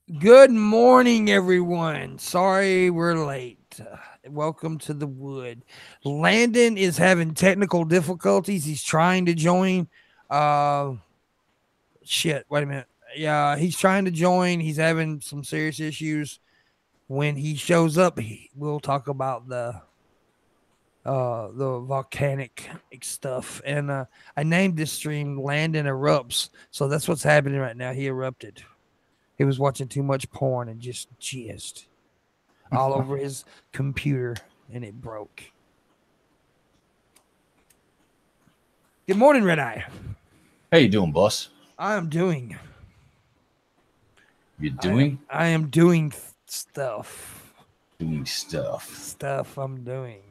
Good morning, everyone. Sorry we're late. Welcome to the wood. Landon is having technical difficulties. He's trying to join. Uh, Wait a minute. Yeah, he's trying to join. He's having some serious issues. When he shows up, we'll talk about the volcanic stuff. And I named this stream "Landon Erupts," so that's what's happening right now. He erupted. He was watching too much porn and just jizzed all over his computer, and it broke. Good morning, Red Eye. How you doing, boss? I am doing. You doing? I am doing stuff. Doing stuff. Stuff I'm doing.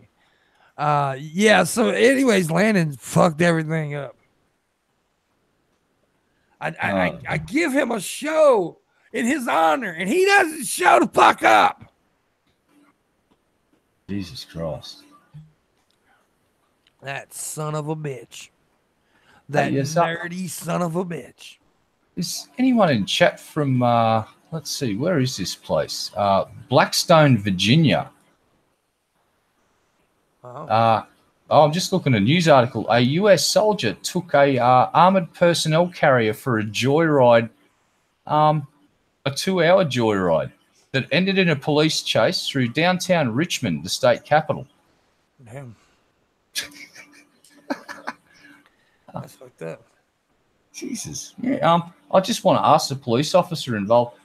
Yeah. So, anyways, Landon fucked everything up. I give him a show in his honor, and he doesn't show the fuck up. Jesus Christ. That son of a bitch. That nerdy son of a bitch. Is anyone in chat from, let's see, where is this place? Blackstone, Virginia. I'm just looking at a news article. A U.S. soldier took a armored personnel carrier for a joyride, a 2-hour joyride that ended in a police chase through downtown Richmond, the state capital. Damn. That's fucked up. Jesus. Yeah. I just want to ask the police officer involved.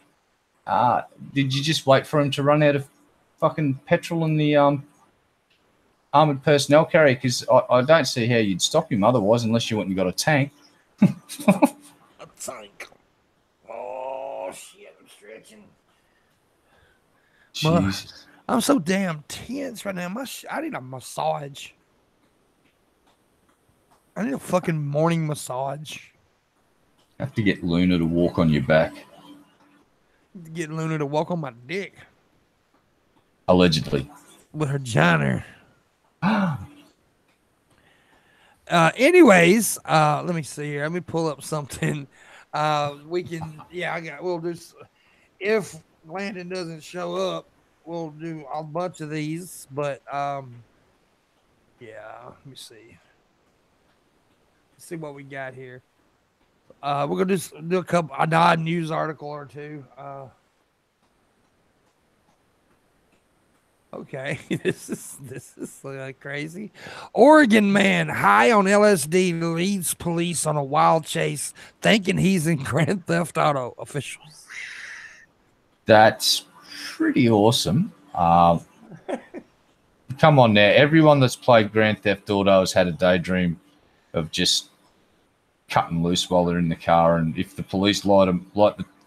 Did you just wait for him to run out of fucking petrol in the armored personnel carrier? Because I don't see how you'd stop him otherwise, unless you went and got a tank. A tank. Oh shit! I'm stretching. Jesus. I'm so damn tense right now. I need a massage. I need a fucking morning massage. Have to get Luna to walk on your back. Get Luna to walk on my dick. Allegedly. With her janitor. Anyways, let me see here. Let me pull up something. We'll do. If Landon doesn't show up, we'll do a bunch of these. But yeah, let me see. Let's see what we got here. We're gonna just do a news article or two. Okay, this is crazy. Oregon man high on LSD leads police on a wild chase, thinking he's in Grand Theft Auto. Officials. That's pretty awesome. Come on now, everyone that's played Grand Theft Auto has had a daydream of just cutting loose while they're in the car, and if the police light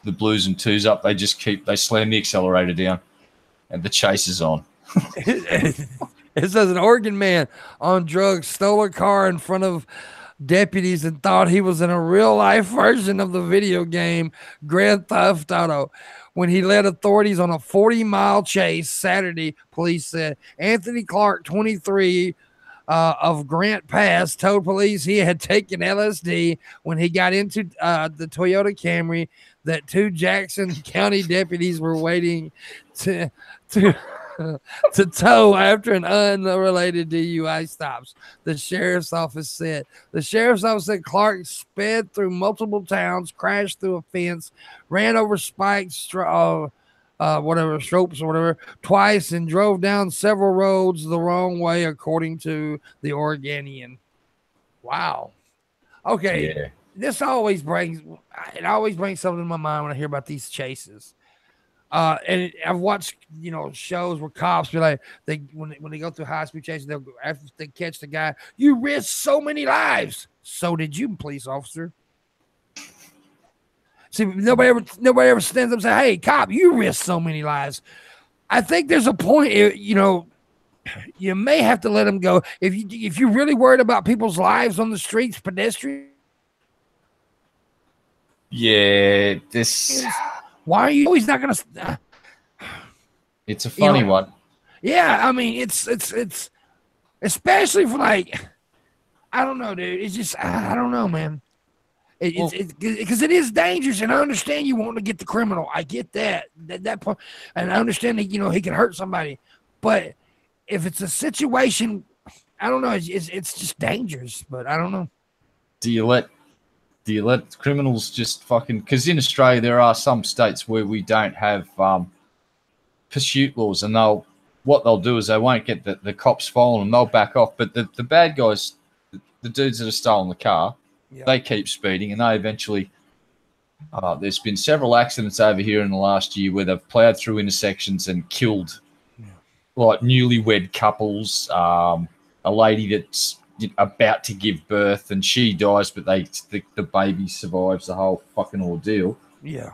the blues and twos up, they slam the accelerator down, and the chase is on. It says an Oregon man on drugs stole a car in front of deputies and thought he was in a real life version of the video game Grand Theft Auto when he led authorities on a 40-mile chase Saturday. Police said Anthony Clark, 23, of Grant Pass, told police he had taken LSD when he got into the Toyota Camry that 2 Jackson County deputies were waiting to tow after an unrelated DUI stops. The sheriff's office said. The sheriff's office said Clark sped through multiple towns, crashed through a fence, ran over spikes, ropes or whatever, twice, and drove down several roads the wrong way, according to the Oregonian. Wow. Okay. Yeah. This always brings something to my mind when I hear about these chases. And I've watched, shows where cops be like, when they go through high speed chases, they'll go after they catch the guy. You risked so many lives. So did you, police officer. See, nobody ever stands up and says, "Hey, cop, you risked so many lives." I think there's a point, you may have to let them go if you're really worried about people's lives on the streets, pedestrians. Yeah, this. Why are you always not going to? It's a funny one. Yeah, I mean, it's especially for I don't know, dude. It's just, I don't know, man. It's because it is dangerous, and I understand you want to get the criminal. I get that point, and I understand that he can hurt somebody, but if it's a situation, I don't know. It's just dangerous, but I don't know. Do you let criminals just fucking? Because in Australia there are some states where we don't have pursuit laws, and what they'll do is they won't get the cops following them. They'll back off, but the bad guys, the dudes that have stolen the car, they keep speeding, and they eventually. There's been several accidents over here in the last year where they've ploughed through intersections and killed like newlywed couples. A lady that's about to give birth and she dies, but the baby survives the whole fucking ordeal. Yeah,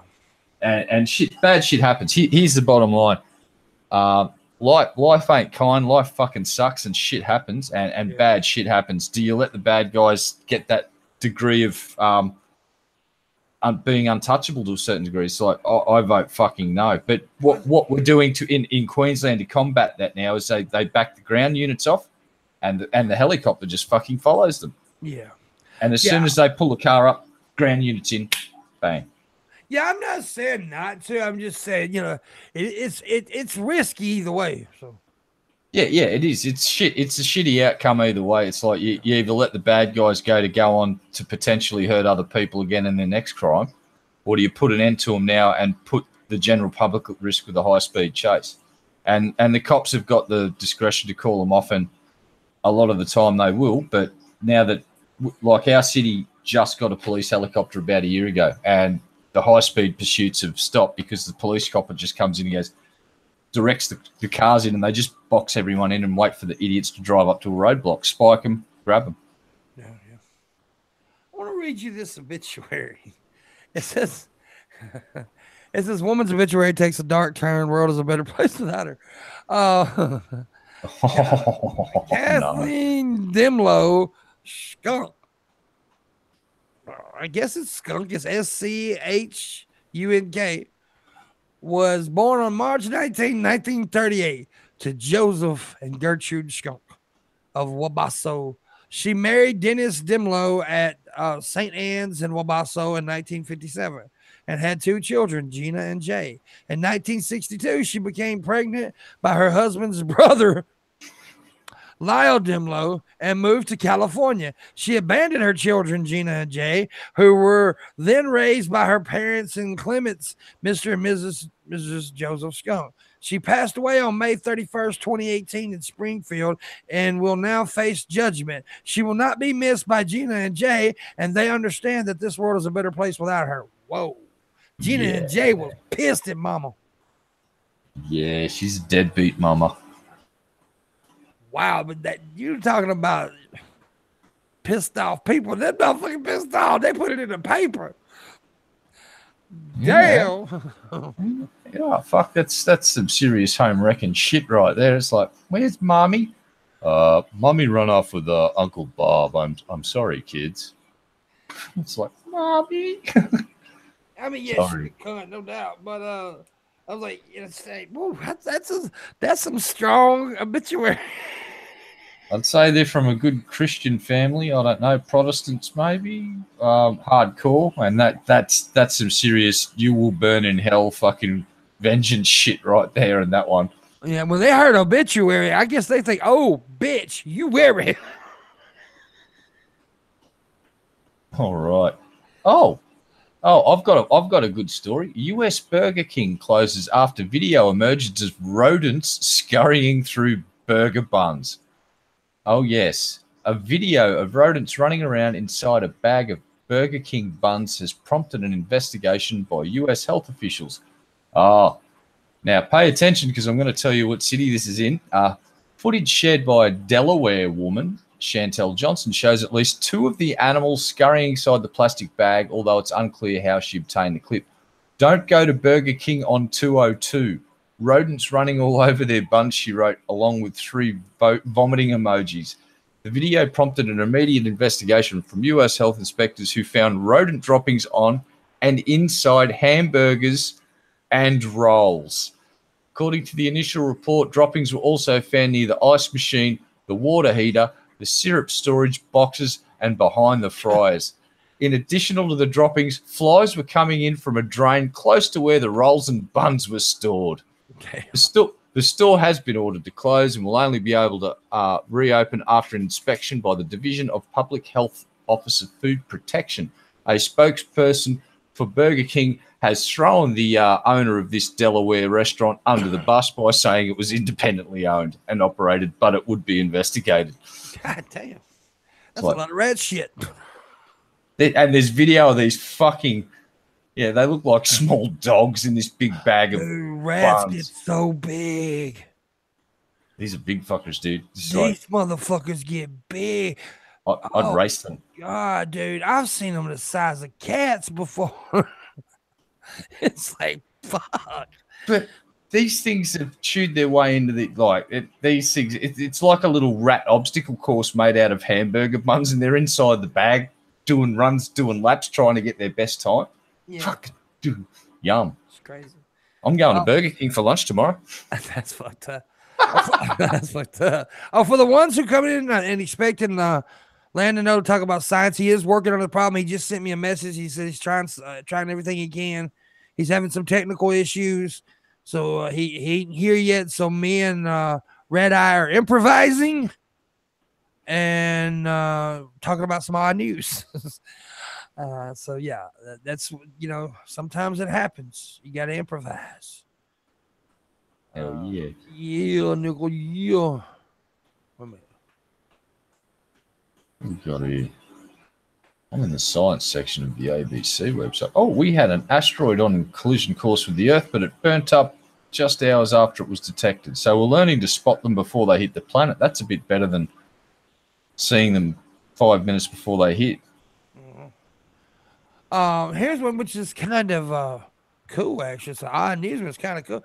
and bad shit happens. Here's the bottom line. Life ain't kind. Life fucking sucks, and shit happens, and bad shit happens. Do you let the bad guys get that degree of being untouchable to a certain degree? It's like I vote fucking no. But what we're doing in Queensland to combat that now is they back the ground units off, and the helicopter just fucking follows them. Yeah. And as soon as they pull the car up, ground units in, bang. Yeah, I'm not saying not to. I'm just saying, it's risky either way. So. Yeah, it is. It's shit. It's a shitty outcome either way. It's like you either let the bad guys go on to potentially hurt other people again in their next crime, or do you put an end to them now and put the general public at risk with a high-speed chase? And the cops have got the discretion to call them off, and a lot of the time they will. But now that, like, our city just got a police helicopter about a year ago, and the high-speed pursuits have stopped because the police copper just comes in and directs the cars in, and they just box everyone in and wait for the idiots to drive up to a roadblock, spike them, grab them. Yeah. I want to read you this obituary. It says, woman's obituary takes a dark turn. World is a better place without her. Kathleen Dimlow Skunk. I guess it's Skunk. It's SCHUNK. Was born on March 19, 1938 to Joseph and Gertrude Skunk of Wabasso. She married Dennis Dimlow at St. Anne's in Wabasso in 1957 and had 2 children, Gina and Jay. In 1962, she became pregnant by her husband's brother, Lyle Dimlow, and moved to California. She abandoned her children, Gina and Jay, who were then raised by her parents in Clements, Mr. and Mrs. Joseph Skunk. She passed away on May 31st, 2018 in Springfield and will now face judgment. She will not be missed by Gina and Jay, and they understand that this world is a better place without her. Whoa. Gina and Jay was pissed at Mama. Yeah, she's a deadbeat mama. Wow, but that you're talking about pissed off people. They're not fucking pissed off. They put it in the paper. Damn. Yeah, fuck. That's some serious home wrecking shit right there. It's like, where's mommy? Mommy run off with Uncle Bob. I'm sorry, kids. It's like, mommy. I mean, yeah, she's a cunt, no doubt. But I was like, whoa, that's some strong obituary. I'd say they're from a good Christian family. I don't know, Protestants maybe, hardcore, and that's some serious you will burn in hell fucking vengeance shit right there in that one. Yeah, when they heard obituary, I guess they think, oh, bitch, you wear it. All right. Oh, I've got a good story. U.S. Burger King closes after video emerges of rodents scurrying through burger buns. Oh, yes. A video of rodents running around inside a bag of Burger King buns has prompted an investigation by U.S. health officials. Now pay attention because I'm going to tell you what city this is in. Footage shared by a Delaware woman, Chantel Johnson, shows at least 2 of the animals scurrying inside the plastic bag, although it's unclear how she obtained the clip. Don't go to Burger King on 202. Rodents running all over their buns, she wrote, along with 3 vomiting emojis. The video prompted an immediate investigation from U.S. health inspectors who found rodent droppings on and inside hamburgers and rolls. According to the initial report, droppings were also found near the ice machine, the water heater, the syrup storage boxes, and behind the fryers. In addition to the droppings, flies were coming in from a drain close to where the rolls and buns were stored. Okay. The store has been ordered to close and will only be able to reopen after an inspection by the Division of Public Health Office of Food Protection. A spokesperson for Burger King has thrown the owner of this Delaware restaurant under the bus by saying it was independently owned and operated, but it would be investigated. God damn. That's like, a lot of rat shit. And there's video of these fucking... Yeah, they look like small dogs in this big bag of rats buns. get so big. These are big fuckers, dude. These motherfuckers get big. I'd race them. God, dude, I've seen them the size of cats before. It's like, fuck. But these things have chewed their way into these things. It's like a little rat obstacle course made out of hamburger buns, and they're inside the bag doing runs, doing laps, trying to get their best time. Yeah. Fuck, dude, yum. It's crazy. I'm going to Burger King for lunch tomorrow. That's fucked up. That's fucked up. Oh, for the ones who come in and expecting Landon to talk about science, he is working on the problem. He just sent me a message. He said he's trying everything he can. He's having some technical issues, so he ain't here yet. So me and Red Eye are improvising and talking about some odd news. So yeah, that's, sometimes it happens. You got to improvise. Hell yeah. Yeah, nickel, yeah. Wait a minute. We've got here. I'm in the science section of the ABC website. Oh, we had an asteroid on collision course with the Earth, but it burnt up just hours after it was detected. So we're learning to spot them before they hit the planet. That's a bit better than seeing them 5 minutes before they hit. Here's one which is kind of cool, actually. It's an odd news, but it's kind of cool.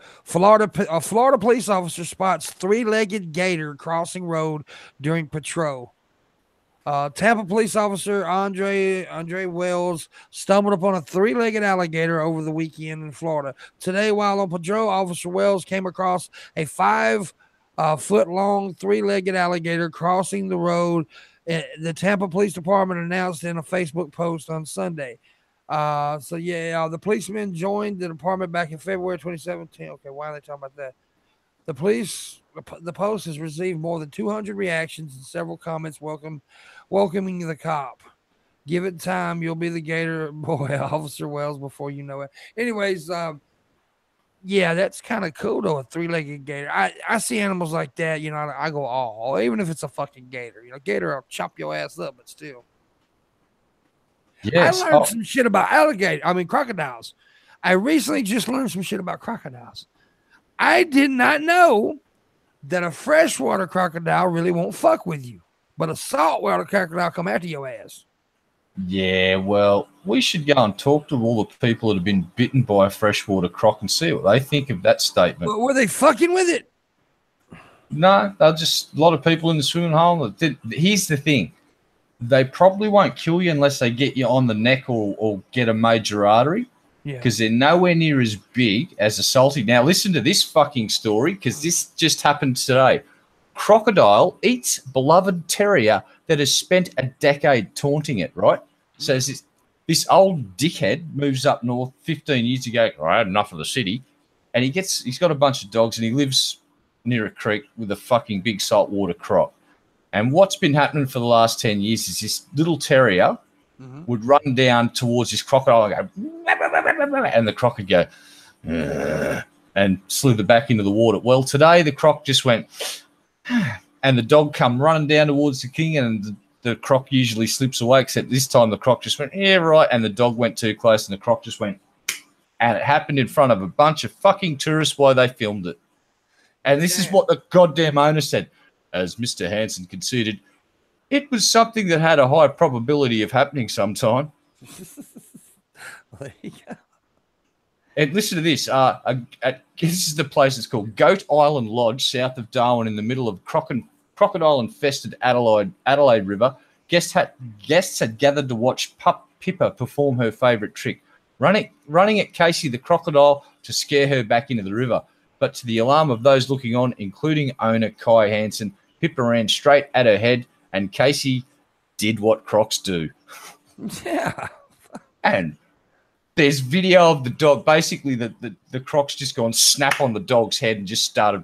A Florida police officer spots three-legged gator crossing road during patrol. Tampa police officer Andre Wells stumbled upon a three-legged alligator over the weekend in Florida. Today, while on patrol, Officer Wells came across a 5-foot-long three-legged alligator crossing the road. The Tampa Police Department announced in a Facebook post on Sunday. The policemen joined the department back in February 2017. Okay, why are they talking about that? The post has received more than 200 reactions and several comments welcoming the cop. Give it time, you'll be the gator boy, Officer Wells, before you know it. Anyways, that's kind of cool though, a three-legged gator. I see animals like that, I go, oh, even if it's a fucking gator. Gator will chop your ass up, but still. Yes. I learned some shit about crocodiles. I recently just learned some shit about crocodiles. I did not know that a freshwater crocodile really won't fuck with you, but a saltwater crocodile come after your ass. Yeah, well, we should go and talk to all the people that have been bitten by a freshwater croc and see what they think of that statement. But were they fucking with it? No, they're just a lot of people in the swimming hole. Here's the thing. They probably won't kill you unless they get you on the neck or get a major artery. Yeah. Because they're nowhere near as big as a salty. Now, listen to this fucking story, because this just happened today. Crocodile eats beloved terrier that has spent a decade taunting it, right? So this old dickhead moves up north 15 years ago. I had enough of the city. And he's got a bunch of dogs, and he lives near a creek with a fucking big saltwater croc. And what's been happening for the last 10 years is this little terrier would run down towards this crocodile and go, and the croc would go, and slither back into the water. Well, today the croc just went, and the dog come running down towards the king, and the croc usually slips away, except this time the croc just went, yeah, right, and the dog went too close, and the croc just went, and it happened in front of a bunch of fucking tourists while they filmed it. And this is what the goddamn owner said. As Mr. Hansen conceded, it was something that had a high probability of happening sometime. And listen to this. This is the place. It's called Goat Island Lodge, south of Darwin, in the middle of crocodile-infested Adelaide River. Guests had gathered to watch Pippa perform her favourite trick, running at Casey the crocodile to scare her back into the river. But to the alarm of those looking on, including owner Kai Hansen, Pippa ran straight at her head, and Casey did what crocs do. Yeah. And there's video of the dog. Basically, the croc's just gone snap on the dog's head and just started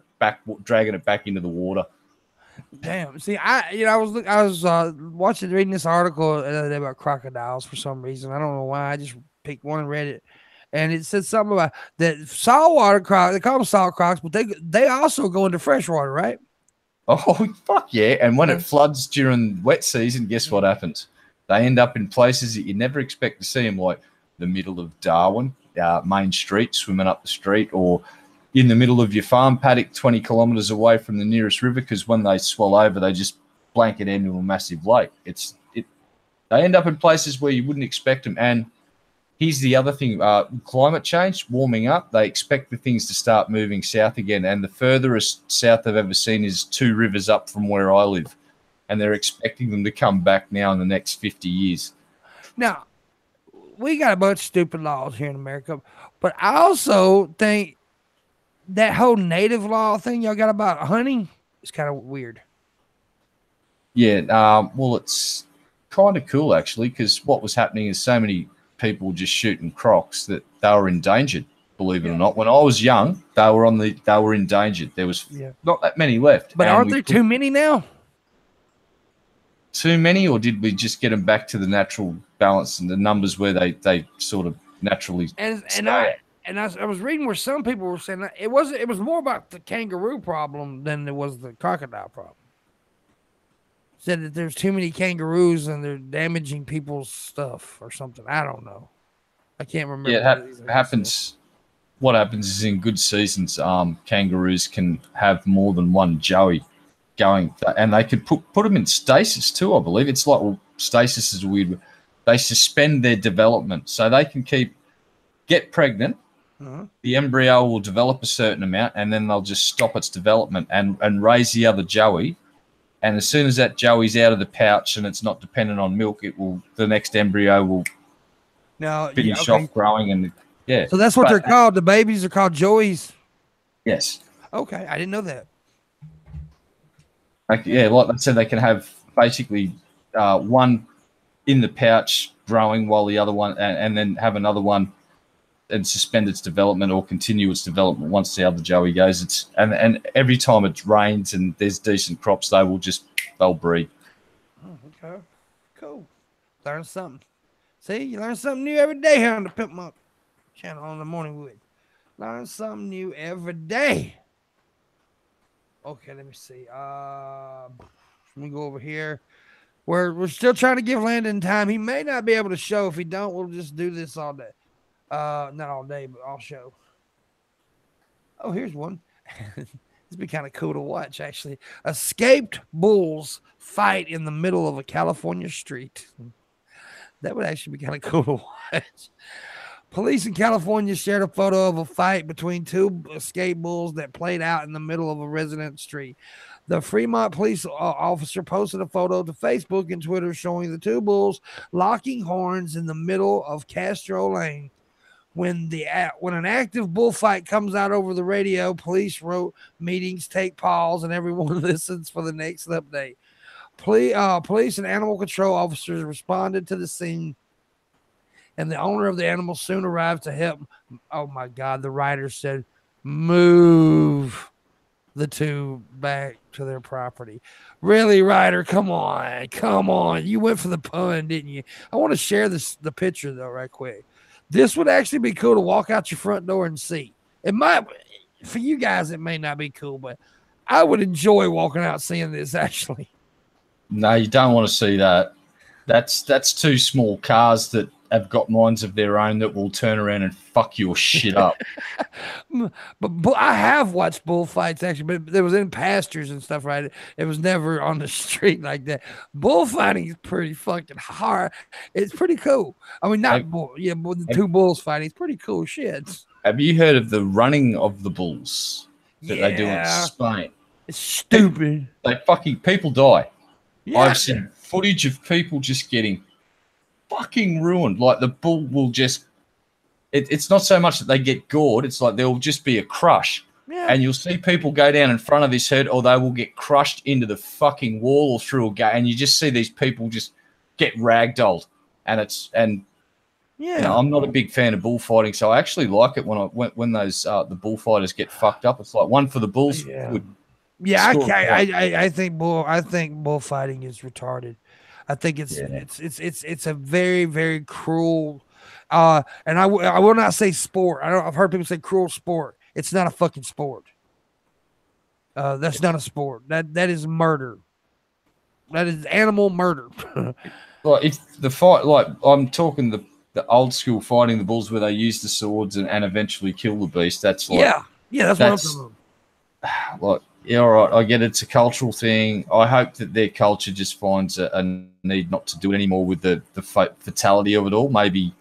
dragging it back into the water. Damn. See, I was reading this article the other day about crocodiles for some reason. I don't know why. I just picked one and read it, and it said something about that saltwater crocs. They call them salt crocs, but they also go into freshwater, right? Oh fuck yeah! And when it floods during wet season, guess what happens? They end up in places that you never expect to see them, like the middle of Darwin, Main Street, swimming up the street, or in the middle of your farm paddock 20 kilometres away from the nearest river, because when they swell over, they just blanket into a massive lake. They end up in places where you wouldn't expect them. And here's the other thing, climate change, warming up, they expect the things to start moving south again. And the furthest south I've ever seen is 2 rivers up from where I live. And they're expecting them to come back now in the next 50 years. Now, we got a bunch of stupid laws here in America, but I also think that whole native law thing y'all got about hunting is kind of weird. Yeah, well, it's kind of cool, actually, because what was happening is so many people just shooting crocs that they were endangered, believe it or not. When I was young, they were endangered. There was not that many left. But aren't there too many now? Too many, or did we just get them back to the natural balance and the numbers where they sort of naturally And I was reading where some people were saying that it was more about the kangaroo problem than it was the crocodile problem. Said that there's too many kangaroos and they're damaging people's stuff or something. I don't know. I can't remember. Yeah, it happens. What happens is in good seasons, kangaroos can have more than one joey going, and they could put them in stasis too, I believe. It's like, well, stasis is weird. They suspend their development so they can get pregnant. The embryo will develop a certain amount, and then they'll just stop its development and raise the other joey. And as soon as that joey's out of the pouch and it's not dependent on milk, the next embryo will finish off growing. And so that's what they're called. The babies are called joeys. Yes. Okay, I didn't know that. Like I said, they can have basically one in the pouch growing while the other one, and then have another one and suspend its development or continue its development once the other joey goes. And every time it rains and there's decent crops, they'll breed. Oh, okay, cool. Learn something. See, you learn something new every day here on the Pimpmunk channel on the Morning Wood. Learn something new every day. Okay, let me see. Let me go over here. We're still trying to give Landon time. He may not be able to show. If he don't, we'll just do this all day. Not all day, but all show. Oh, here's one. This would be kind of cool to watch, actually. Escaped bulls fight in the middle of a California street. That would actually be kind of cool to watch. Police in California shared a photo of a fight between 2 escaped bulls that played out in the middle of a residential street. The Fremont police officer posted a photo to Facebook and Twitter showing the 2 bulls locking horns in the middle of Castro Lane. When an active bullfight comes out over the radio, police wrote meetings take pause and everyone listens for the next update. Police and animal control officers responded to the scene, and the owner of the animal soon arrived to help. Oh my God, the writer said, move the 2 back to their property. Really, Ryder? Come on. You went for the pun, didn't you? I want to share the picture though, right quick. This would actually be cool to walk out your front door and see. It might, for you guys, it may not be cool, but I would enjoy walking out seeing this actually. No, you don't want to see that. That's 2 small cars that have got minds of their own that will turn around and fuck your shit up. But I have watched bullfights actually, but it was in pastures and stuff, right? It was never on the street like that. Bullfighting is pretty fucking hard. It's pretty cool. I mean, the 2 bulls fighting. It's pretty cool shit. Have you heard of the running of the bulls that they do in Spain? It's stupid. People die. Yeah. I've seen footage of people just getting fucking ruined. Like the bull will just, it's not so much that they get gored, it's like there'll just be a crush. Yeah. And you'll see people go down in front of this herd, or they will get crushed into the fucking wall or through a gate, and you just see these people just get ragdolled. and Yeah. you know, I'm not a big fan of bullfighting, so I actually like it when those the bullfighters get fucked up. It's like one for the bulls. Yeah. Would Yeah, score a point. I think bullfighting is retarded. I think it's a very, very cruel and I will not say sport. I've heard people say cruel sport. It's not a fucking sport. That's not a sport. That is murder. That is animal murder. Like if the fight, like I'm talking the old school fighting the bulls where they use the swords and eventually kill the beast. That's like that's what I'm talking about. like yeah, all right. I get it's a cultural thing. I hope that their culture just finds a need not to do it anymore with the fatality of it all. Maybe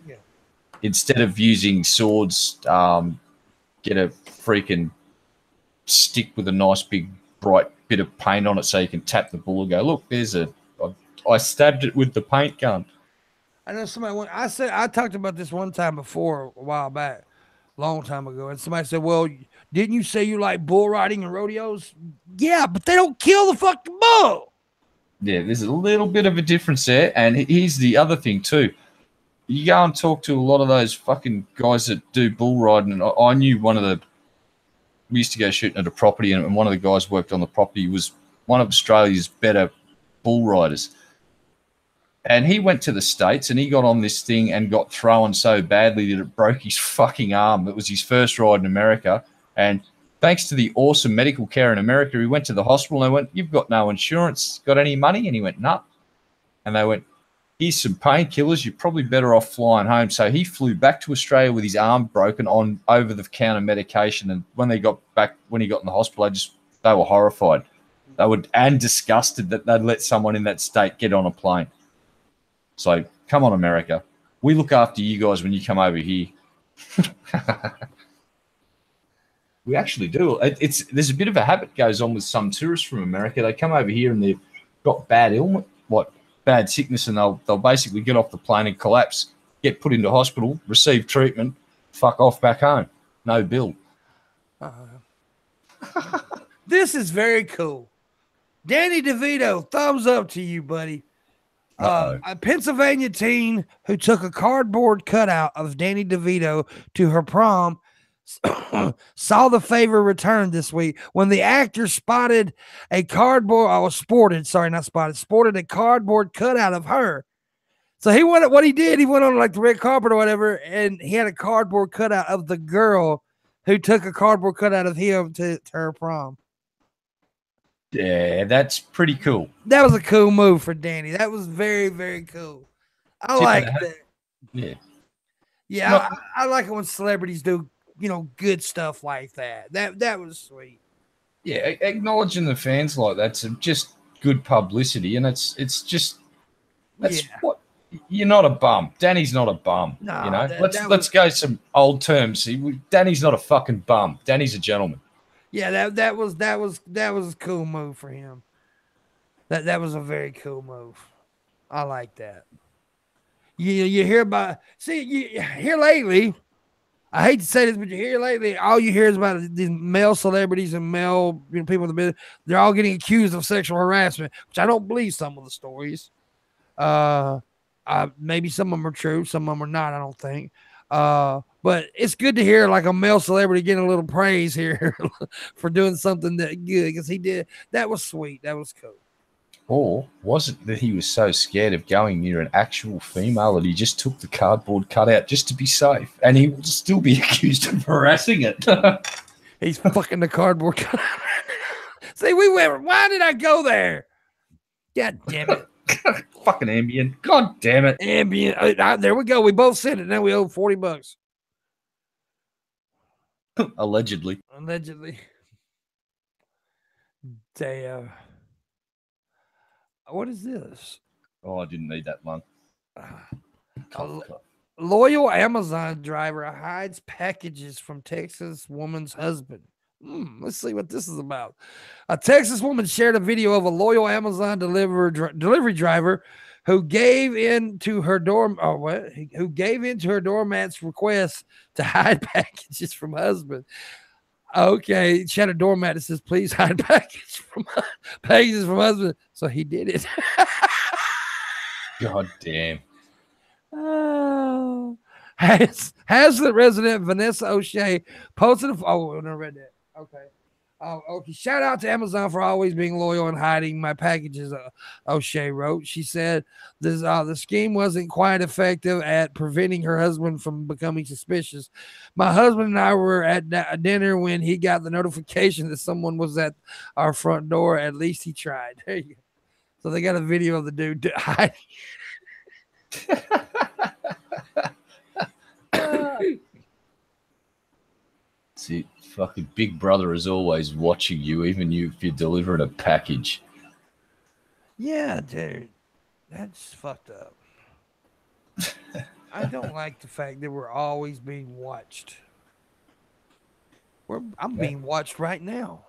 instead of using swords, get a freaking stick with a nice big bright bit of paint on it so you can tap the bull and go, look, there's I stabbed it with the paint gun. I know somebody. I talked about this one time before a while back, long time ago, and somebody said, "Well, didn't you say you like bull riding and rodeos?" Yeah, but they don't kill the fucking bull. Yeah, there's a little bit of a difference there, and here's the other thing too. You go and talk to a lot of those fucking guys that do bull riding, and I knew one of the. We used to go shooting at a property, and one of the guys worked on the property was one of Australia's better bull riders. And he went to the States and he got on this thing and got thrown so badly that it broke his fucking arm. It was his first ride in America. And thanks to the awesome medical care in America, he went to the hospital and they went, "You've got no insurance. Got any money?" And he went, "No." And they went, "Here's some painkillers. You're probably better off flying home." So he flew back to Australia with his arm broken on over-the-counter medication. And when he got in the hospital, they were horrified. They were and disgusted that they'd let someone in that state get on a plane. So come on, America. We look after you guys when you come over here. We actually do. There's a bit of a habit goes on with some tourists from America. They come over here and they've got bad illness, bad sickness, and they'll basically get off the plane and collapse, get put into hospital, receive treatment, fuck off back home. No bill. This is very cool. Danny DeVito, thumbs up to you, buddy. A Pennsylvania teen who took a cardboard cutout of Danny DeVito to her prom saw the favor returned this week when the actor sported a cardboard cutout of her. So he went on like the red carpet or whatever, and he had a cardboard cutout of the girl who took a cardboard cutout of him to her prom. Yeah, that's pretty cool. That was a cool move for Danny. That was very, very cool. I like that. Yeah. Yeah, I like it when celebrities do, good stuff like that. That was sweet. Yeah, acknowledging the fans like that's just good publicity, and it's just what you're not a bum. Danny's not a bum. No, let's go some old terms. Danny's not a fucking bum. Danny's a gentleman. Yeah, that was a cool move for him. That was a very cool move. I like that. You hear here lately. I hate to say this, but you hear lately, all you hear is about these male celebrities and male people in the business. They're all getting accused of sexual harassment, which I don't believe some of the stories. Maybe some of them are true, some of them are not. I don't think. But it's good to hear like a male celebrity getting a little praise here for doing something that good because he did. That was sweet. That was cool. Or was it that he was so scared of going near an actual female that he just took the cardboard cutout just to be safe, and he will still be accused of harassing it? He's fucking the cardboard cutout. See, why did I go there? God damn it. Fucking Ambien. God damn it. Ambien. There we go. We both said it. Now we owe $40. Allegedly. What is this? Oh, I didn't need that one. Loyal Amazon driver hides packages from Texas woman's husband. Let's see what this is about. A Texas woman shared a video of a loyal Amazon delivery driver who gave in to her doormat's request to hide packages from husband. Okay, she had a doormat that says, "Please hide packages from husband." So he did it. God damn. Oh. Hazlet resident Vanessa O'Shea posted a. Oh, I never read that. Okay. Okay. Shout out to Amazon for always being loyal and hiding my packages. O'Shea wrote. She said the scheme wasn't quite effective at preventing her husband from becoming suspicious. My husband and I were at dinner when he got the notification that someone was at our front door. At least he tried. There you go. So they got a video of the dude hiding. See, fucking Big Brother is always watching you, even if you're delivering a package. Yeah, dude. That's fucked up. I don't like the fact that we're always being watched. I'm being watched right now.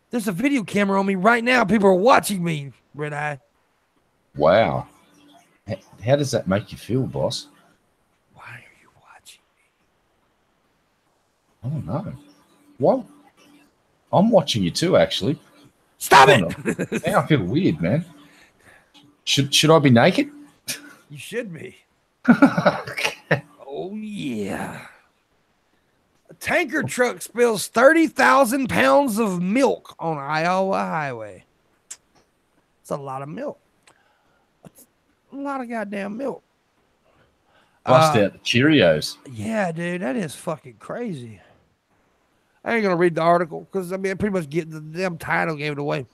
There's a video camera on me right now. People are watching me, Red Eye. Wow. How does that make you feel, boss? Why are you watching me? I don't know. Well, I'm watching you too, actually. Stop it! Now I feel weird, man. Should I be naked? You should be. Oh, yeah. A tanker truck spills 30,000 pounds of milk on Iowa highway. It's a lot of milk. It's a lot of goddamn milk. Bust out the Cheerios. Yeah, dude, that is fucking crazy. I ain't gonna read the article because I pretty much get the damn title gave it away.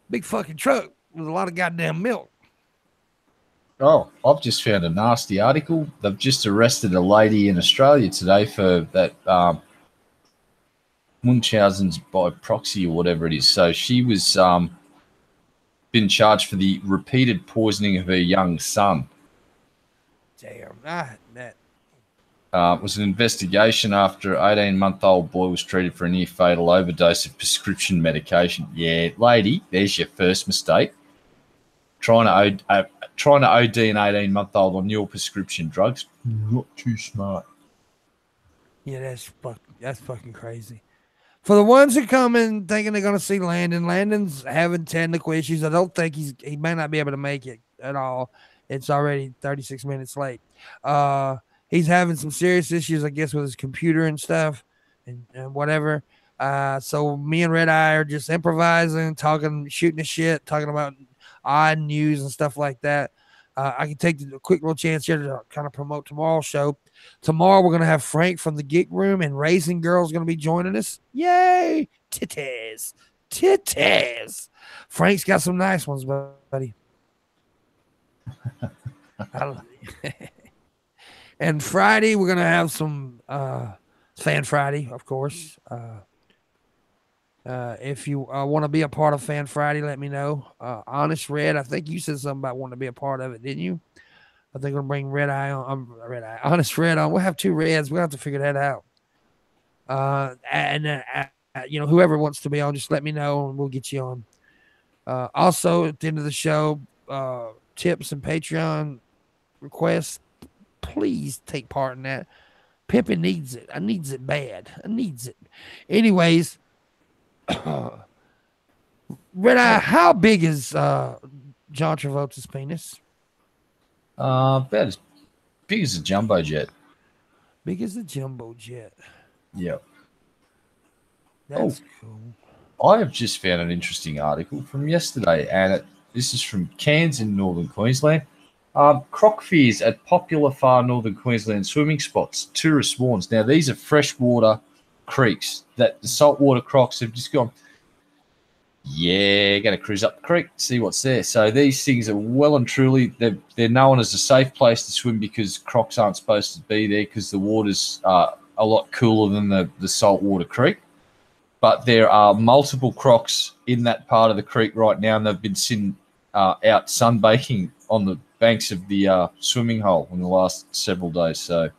Big fucking truck with a lot of goddamn milk. Oh, I've just found a nasty article. They've just arrested a lady in Australia today for that Munchausen's by proxy or whatever it is. So she was been charged for the repeated poisoning of her young son. Damn, that. It was an investigation after an 18-month-old boy was treated for a near-fatal overdose of prescription medication. Yeah, lady, there's your first mistake. Trying to OD an 18-month-old on your prescription drugs, not too smart. Yeah, that's fucking crazy. For the ones who come in thinking they're gonna see Landon's having technical issues. I don't think he may not be able to make it at all. It's already 36 minutes late. He's having some serious issues, I guess, with his computer and stuff and whatever. So me and Red Eye are just improvising, talking, shooting the shit, talking about odd news and stuff like that. I can take a quick little chance here to kind of promote tomorrow's show. Tomorrow we're going to have Frank from the Geek Room and Raising Girl's going to be joining us. Yay! Titties. Frank's got some nice ones, buddy. And Friday we're going to have some Fan Friday, of course. If you want to be a part of Fan Friday, let me know. Honest Red, I think you said something about wanting to be a part of it, didn't you? I think we'll bring Red Eye on. Honest Red on. We'll have two Reds. We'll have to figure that out. Whoever wants to be on, just let me know and we'll get you on. Also, at the end of the show, tips and Patreon requests. Please take part in that. Pimpin needs it. I needs it bad. I needs it. Anyways. Red Eye, how big is John Travolta's penis? About as big as a jumbo jet. Big as a jumbo jet. Yep. That's cool. I have just found an interesting article from yesterday, and this is from Cairns in northern Queensland. Croc fears at popular far northern Queensland swimming spots. Tourist warns. Now, these are freshwater creeks that the saltwater crocs have just gone, yeah, going to cruise up the creek, see what's there. So these things are well and truly, they're known as a safe place to swim because crocs aren't supposed to be there because the water's a lot cooler than the saltwater creek. But there are multiple crocs in that part of the creek right now, and they've been sitting out sunbaking on the banks of the swimming hole in the last several days. So,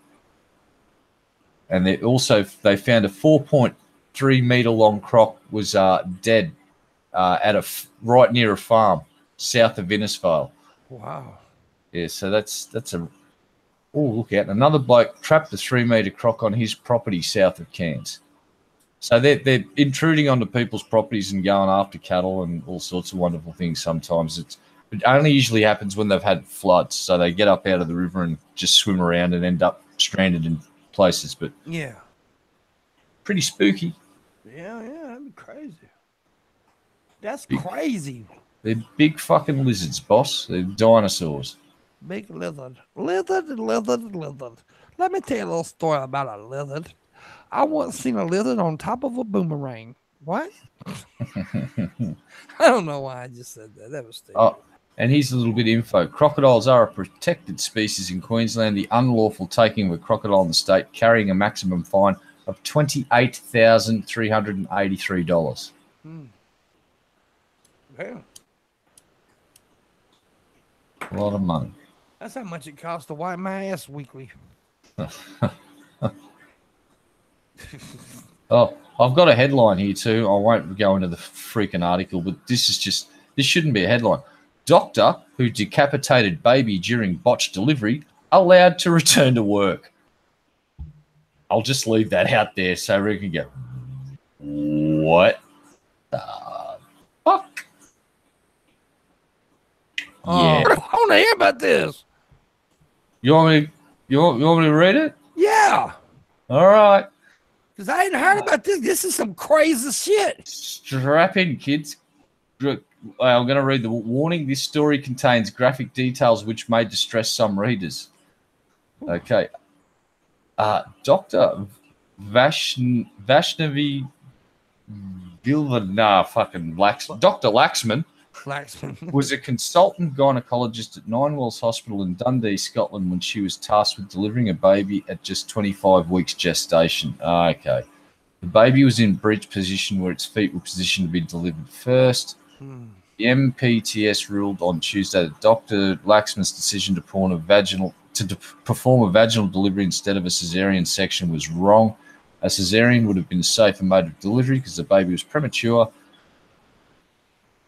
and they found a 4.3 meter long croc was dead at right near a farm south of Innisfail. Wow. Yeah, so that's a look out. Another bloke trapped a 3 meter croc on his property south of Cairns. So they're intruding onto people's properties and going after cattle and all sorts of wonderful things. Sometimes It only usually happens when they've had floods. So they get up out of the river and just swim around and end up stranded in places. But Yeah. pretty spooky. Yeah, that'd be crazy. That's crazy. They're big fucking lizards, boss. They're dinosaurs. Big lizard. Lizard. Let me tell you a little story about a lizard. I once seen a lizard on top of a boomerang. What? I don't know why I just said that. That was stupid. Oh, and here's a little bit of info. Crocodiles are a protected species in Queensland. The unlawful taking of a crocodile in the state carrying a maximum fine of $28,383. Yeah. A lot of money. That's how much it costs to wipe my ass weekly. Oh, I've got a headline here too. I won't go into the freaking article, but this shouldn't be a headline. Doctor who decapitated baby during botched delivery allowed to return to work. I'll just leave that out there so we can go, what the fuck? Yeah. I want to hear about this. You want me to read it? Yeah. All right. Because I ain't heard about this. This is some crazy shit. Strap in, kids. I'm going to read the warning. This story contains graphic details which may distress some readers. Okay. Dr. Vaishnavi Dr. Laxman was a consultant gynecologist at Ninewells Hospital in Dundee, Scotland, when she was tasked with delivering a baby at just 25 weeks gestation. Okay. The baby was in breech position where its feet were positioned to be delivered first. The MPTS ruled on Tuesday that Dr. Laxman's decision to perform a vaginal delivery instead of a caesarean section was wrong. A caesarean would have been a safer mode of delivery because the baby was premature.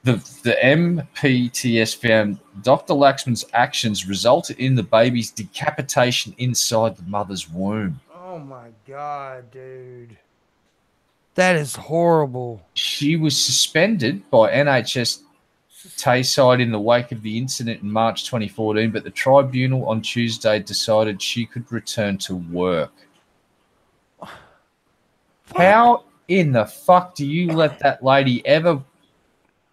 The MPTS found Dr. Laxman's actions resulted in the baby's decapitation inside the mother's womb. Oh my God, dude. That is horrible. She was suspended by NHS Tayside in the wake of the incident in March 2014, but the tribunal on Tuesday decided she could return to work. How in the fuck do you let that lady ever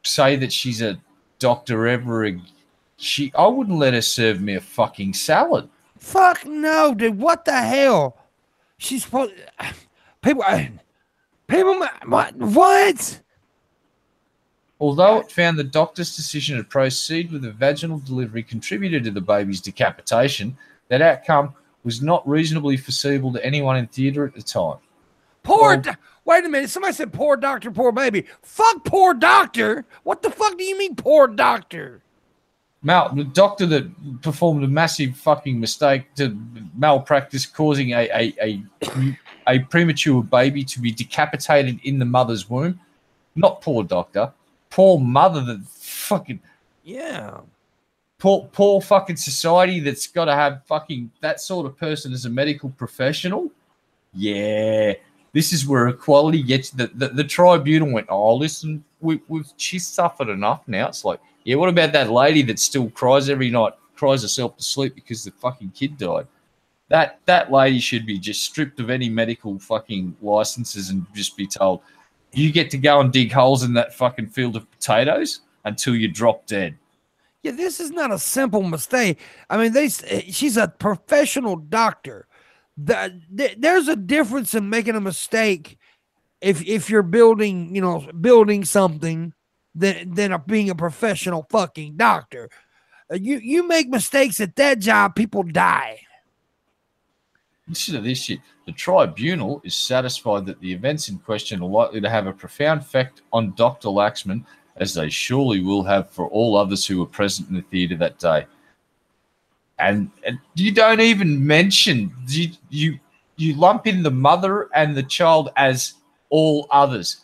say that she's a doctor ever? I wouldn't let her serve me a fucking salad. Fuck no, dude. What the hell? She's supposed... People, what? Although it found the doctor's decision to proceed with a vaginal delivery contributed to the baby's decapitation, that outcome was not reasonably foreseeable to anyone in theatre at the time. Wait a minute. Somebody said poor doctor, poor baby. Fuck poor doctor. What the fuck do you mean poor doctor? The doctor that performed a massive fucking mistake to malpractice, causing a premature baby to be decapitated in the mother's womb. Not poor doctor. Poor mother that fucking... Yeah. Poor fucking society that's got to have fucking that sort of person as a medical professional. Yeah. This is where equality gets... The tribunal went, oh, listen, she's suffered enough now. It's like, yeah, what about that lady that still cries every night, cries herself to sleep because the fucking kid died? That lady should be just stripped of any medical fucking licenses and just be told, you get to go and dig holes in that fucking field of potatoes until you drop dead. Yeah, this is not a simple mistake. I mean, she's a professional doctor. There's a difference in making a mistake if you're building something than being a professional fucking doctor. You make mistakes at that job, people die. Listen to this shit. The tribunal is satisfied that the events in question are likely to have a profound effect on Dr. Laxman, as they surely will have for all others who were present in the theatre that day. And you don't even mention, you lump in the mother and the child as all others.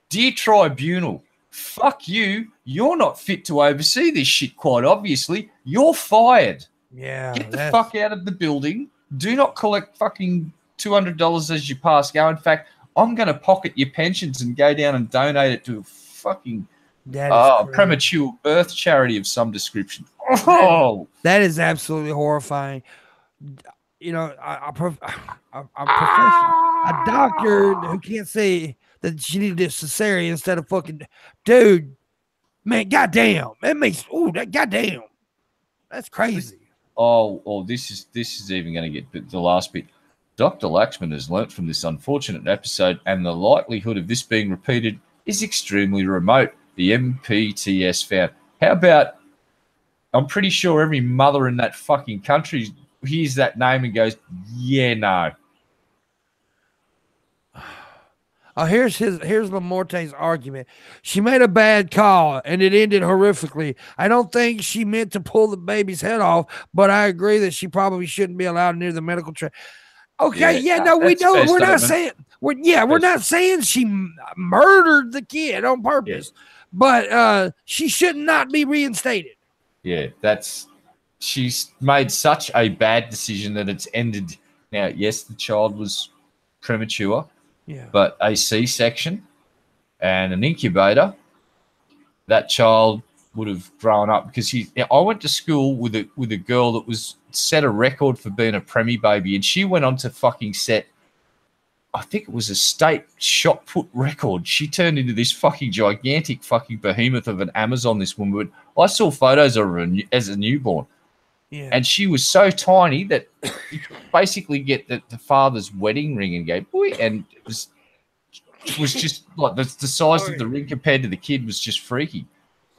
Dear tribunal, fuck you. You're not fit to oversee this shit, quite obviously. You're fired. Yeah. Get the fuck out of the building. Do not collect fucking $200 as you pass go. In fact, I'm going to pocket your pensions and go down and donate it to a fucking That is crazy. Premature birth charity of some description. Oh, that is absolutely horrifying. You know, a doctor who can't say that she needed a cesarean instead of fucking, dude, man, goddamn, that makes that goddamn, that's crazy. This is even going to get the last bit. Dr. Laxman has learnt from this unfortunate episode, and the likelihood of this being repeated is extremely remote. The MPTS found. How about? I'm pretty sure every mother in that fucking country hears that name and goes, "Yeah, no." Here's Lamorte's argument. She made a bad call and it ended horrifically. I don't think she meant to pull the baby's head off, but I agree that she probably shouldn't be allowed near the medical train. Okay, we know. We're not saying we're not saying she murdered the kid on purpose, but she should not be reinstated. Yeah, she's made such a bad decision that it's ended. Now, yes, the child was premature. Yeah. But a C-section and an incubator, that child would have grown up because I went to school with a girl that was set a record for being a preemie baby, and she went on to fucking set, I think it was a state shot put record. She turned into this fucking gigantic fucking behemoth of an Amazon, this woman. I saw photos of her as a newborn. Yeah. And she was so tiny that you could basically get the father's wedding ring and go, boy, and it was just like the size of the ring compared to the kid was just freaky.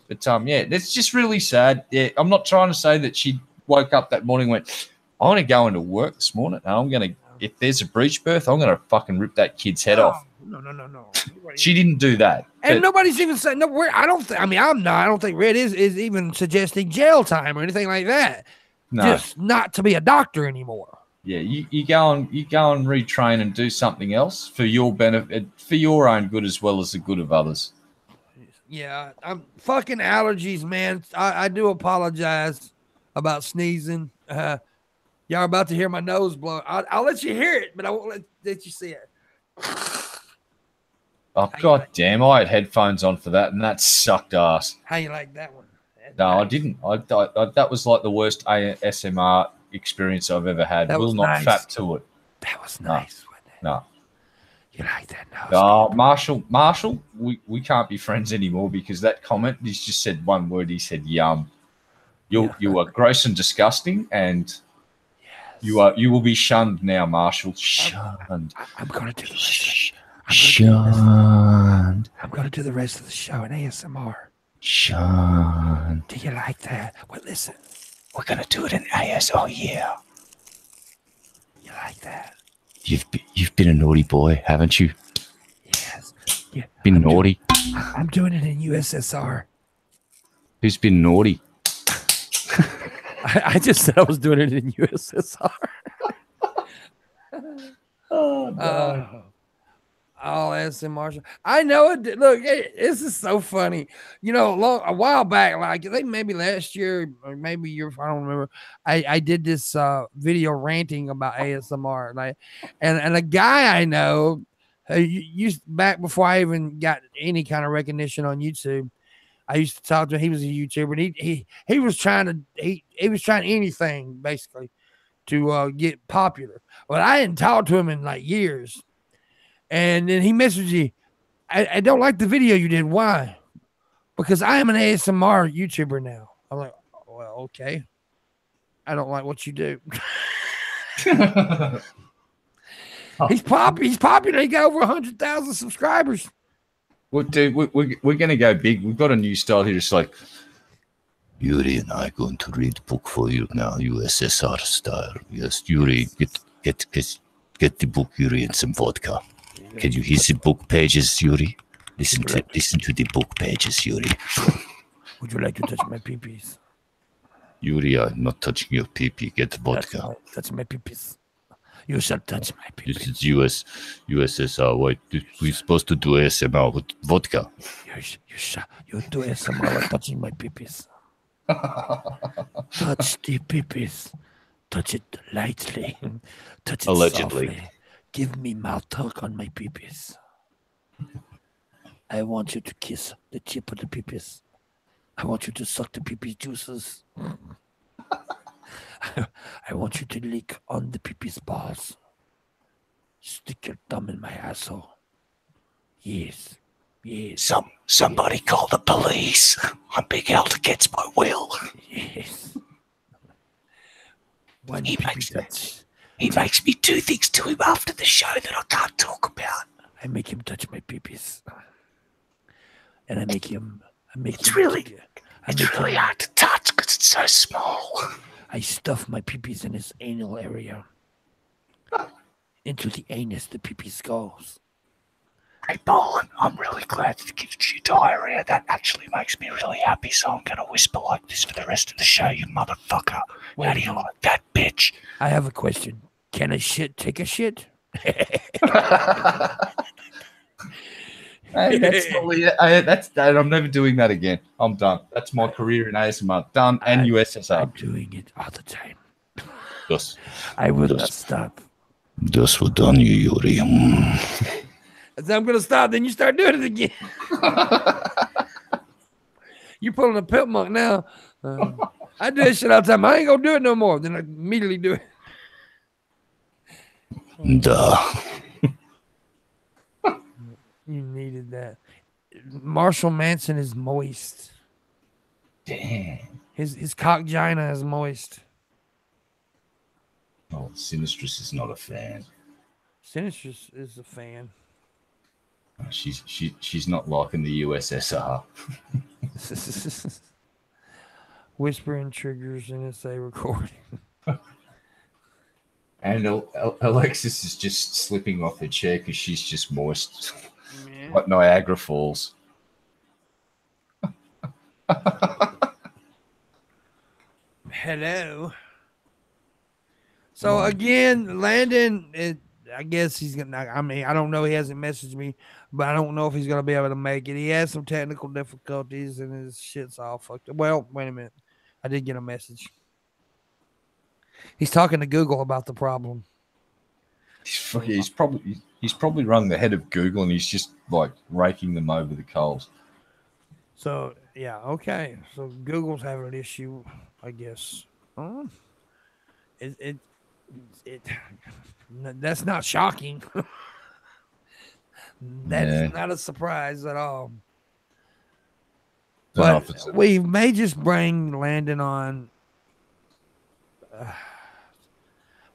But that's just really sad. Yeah, I'm not trying to say that she woke up that morning and went, I want to go into work this morning and I'm going to, if there's a breech birth, I'm going to fucking rip that kid's head off. No. She didn't do that. And nobody's even saying, no, I don't think Red is even suggesting jail time or anything like that. No. Just not to be a doctor anymore. Yeah, you go and retrain and do something else for your benefit, for your own good as well as the good of others. Yeah, I'm fucking allergies, man. I do apologize about sneezing. Y'all are about to hear my nose blow. I'll let you hear it, but I won't let you see it. Oh, god damn, I had headphones on for that, and that sucked ass. How you like that one? No, I didn't. I that was like the worst ASMR experience I've ever had. Will not fap to it. That was nice, wasn't it? No. You like that nose? Oh, Marshall, we can't be friends anymore because that comment, he's just said one word. He said, yum. You are gross and disgusting, and you will be shunned now, Marshall. Shunned. I'm going to do the shunned. I'm going to do the rest of the show in ASMR. Shunned. Do you like that? Well, listen. We're going to do it in AS. Oh, yeah. You like that? You've been a naughty boy, haven't you? Yes. Yeah. Been naughty? I'm doing it in USSR. Who's been naughty? I just said I was doing it in USSR. Oh, no. All ASMR. I know it. Look, this is so funny. You know, a while back, like I think maybe last year or maybe year, I don't remember. I did this video ranting about ASMR, like, and a guy I know, used back before I even got any kind of recognition on YouTube. I used to talk to him. He was a YouTuber, and he was trying anything basically to get popular. Well, I hadn't talked to him in like years. And then he messaged you, I don't like the video you did. Why? Because I am an ASMR YouTuber now. I'm like, well, okay. I don't like what you do. He's popular. He got over 100,000 subscribers. Well, dude, we're going to go big. We've got a new style here. It's like, Yuri and I are going to read the book for you now, USSR style. Yes, Yuri, get the book, Yuri, and some vodka. Can you hear the book pages, Yuri? Listen to the book pages, Yuri. Would you like to touch my peepees? Yuri, I'm not touching your peepee. Get the vodka. Touch my peepees. You shall touch my peepees. This is USSR. Wait, we're supposed to do ASMR with vodka. You do ASMR with touching my peepees. Touch the peepees. Touch it lightly. Touch it allegedly. Softly. Give me mouth talk on my peepees. I want you to kiss the tip of the peepers. I want you to suck the peepee juices. I want you to lick on the peepee's balls. Stick your thumb in my asshole. Yes. Yes. Somebody call the police. I'm being held against my will. Yes. One He peepee touch. makes me do things to him after the show that I can't talk about. I make him touch my peepees. And I make him. It's really hard to touch because it's so small. I stuff my peepees in his anal area. Into the anus the peepees goes. Hey, Bolin, I'm really glad that it gives you diarrhea. That actually makes me really happy, so I'm going to whisper like this for the rest of the show, you motherfucker. How do you like that, bitch? I have a question. Can a shit take a shit? Hey, I'm never doing that again. I'm done. That's my career in ASMR. Done. And USSR. I'm doing it all the time. Yes. I will not stop. Das war done, you Yuri. I'm going to stop, then you start doing it again. You're pulling a Pimpmunk now. I do that shit all the time. I ain't going to do it no more. Then I immediately do it. Duh. You needed that. Marshall Manson is moist. Damn. His cock gina is moist. Oh, Sinistress is not a fan. Sinistress is a fan. She's not liking the USSR. Whispering triggers NSA recording. And Alexis is just slipping off her chair because she's just moist. Yeah. Like Niagara Falls. Hello. So again, Landon, I guess he's gonna. I mean, I don't know. He hasn't messaged me, but I don't know if he's gonna be able to make it. He has some technical difficulties, and his shit's all fucked up. Well, wait a minute. I did get a message. He's talking to Google about the problem. He's probably rung the head of Google, and he's just like raking them over the coals. So yeah, okay. So Google's having an issue, I guess. That's not shocking. That's not a surprise at all. But we may just bring Landon on.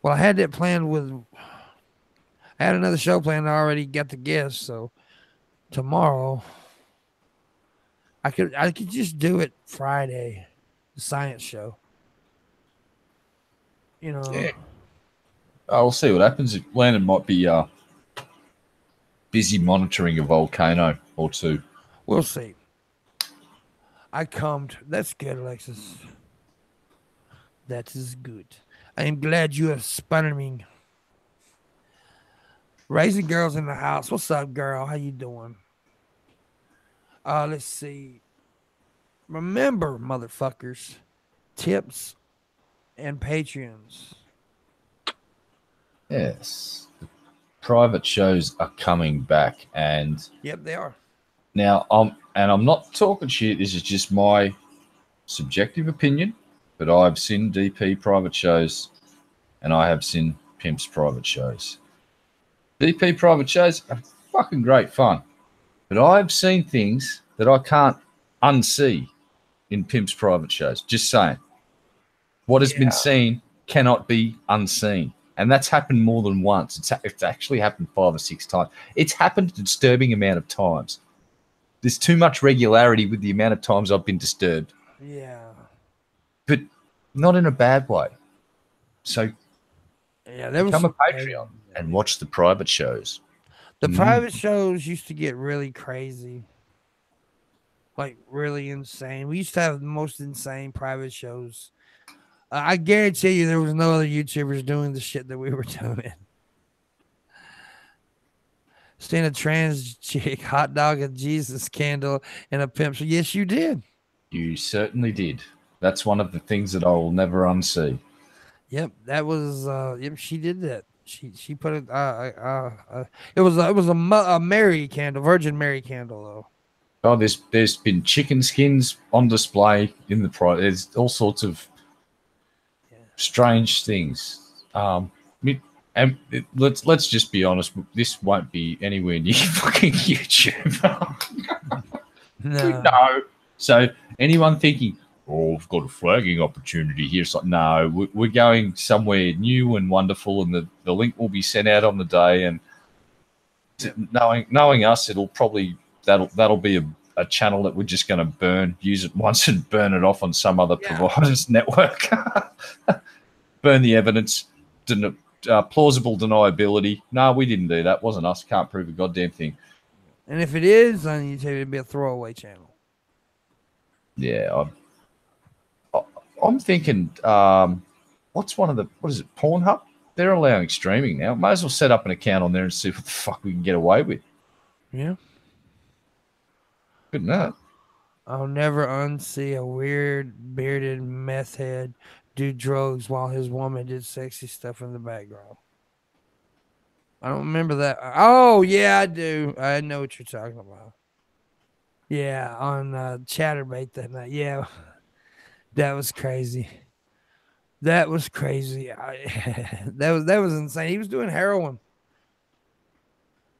Well, I had that planned with. I had another show planned. I already got the guest, so tomorrow I could just do it Friday, the science show. You know. Yeah. I'll see what happens. Landon might be busy monitoring a volcano or two. We'll see. I cummed. That's good, Alexis. That is good. I am glad you have spun me. Raising girls in the house. What's up, girl? How you doing? Let's see. Remember, motherfuckers, tips and Patreons. Yes. The private shows are coming back, and yep, they are. Now, I'm not talking shit. This is just my subjective opinion, but I've seen DP private shows, and I have seen Pimp's private shows. DP private shows are fucking great fun, but I've seen things that I can't unsee in Pimp's private shows. Just saying. What has been seen cannot be unseen. And that's happened more than once. It's actually happened 5 or 6 times. It's happened a disturbing amount of times. There's too much regularity with the amount of times I've been disturbed. Yeah. But not in a bad way. So become a Patreon and watch the private shows. The private shows used to get really crazy. Like really insane. We used to have the most insane private shows. I guarantee you there was no other YouTubers doing the shit that we were doing. Seeing a trans chick, hot dog, a Jesus candle, and a pimp. So yes, you did. You certainly did. That's one of the things that I will never unsee. Yep, that was. Yep, she did that. She put it. It was a Mary candle, Virgin Mary candle though. Oh, there's been chicken skins on display in the price. There's all sorts of strange things. And let's just be honest. This won't be anywhere near fucking YouTube. No. So anyone thinking, oh, we've got a flagging opportunity here, it's like, no, we're going somewhere new and wonderful, and the link will be sent out on the day. And knowing us, it'll probably that'll be a channel that we're just going to use it once and burn it off on some other provider's network. Burn the evidence. Plausible deniability. No, we didn't do that. Wasn't us. Can't prove a goddamn thing. And if it is on YouTube, it'd be a throwaway channel. Yeah, I'm thinking. What is it? Pornhub? They're allowing streaming now. Might as well set up an account on there and see what the fuck we can get away with. Yeah. Good enough. I'll never unsee a weird bearded meth head do drugs while his woman did sexy stuff in the background. I don't remember that. Oh, yeah, I do. I know what you're talking about. Yeah, on Chatterbait that night. Yeah, that was crazy. That was crazy. That was insane. He was doing heroin,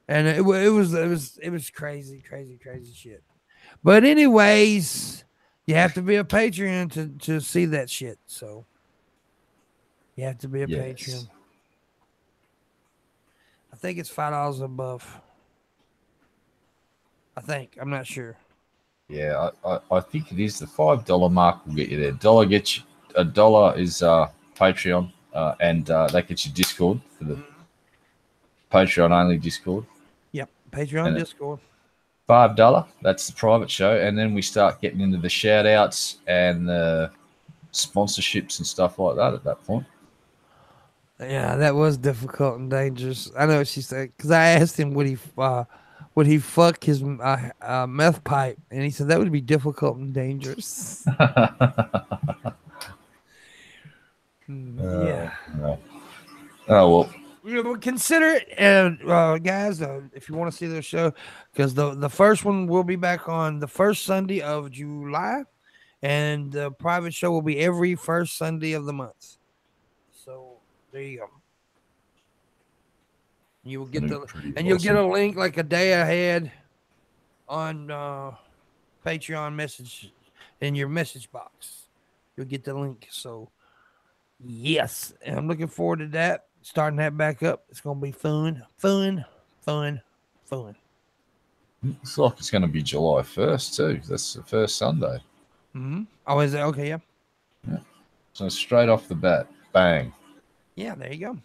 and it was crazy shit. But anyways, you have to be a Patreon to see that shit. So you have to be a Patreon. I think it's $5 above. I think. I'm not sure. Yeah, I think it is. The $5 mark will get you there. $1 gets you. $1 is Patreon, and that gets you Discord for the Patreon only Discord. Yep, Patreon and Discord. $5, that's the private show, and then we start getting into the shout outs and the sponsorships and stuff like that at that point. Yeah, that was difficult and dangerous. I know what she said, because I asked him would he fuck his meth pipe, and he said that would be difficult and dangerous. Yeah. No. Oh well. Consider it, guys. If you want to see the show, because the first one will be back on the first Sunday of July, and the private show will be every first Sunday of the month. So there you go. You will get you'll get a link like a day ahead on Patreon message in your message box. You'll get the link. So yes, and I'm looking forward to that. Starting that back up. It's gonna be fun. Looks like it's gonna be July 1st too. That's the first Sunday. Oh, is it? Okay, yeah. So straight off the bat, bang. Yeah, there you go.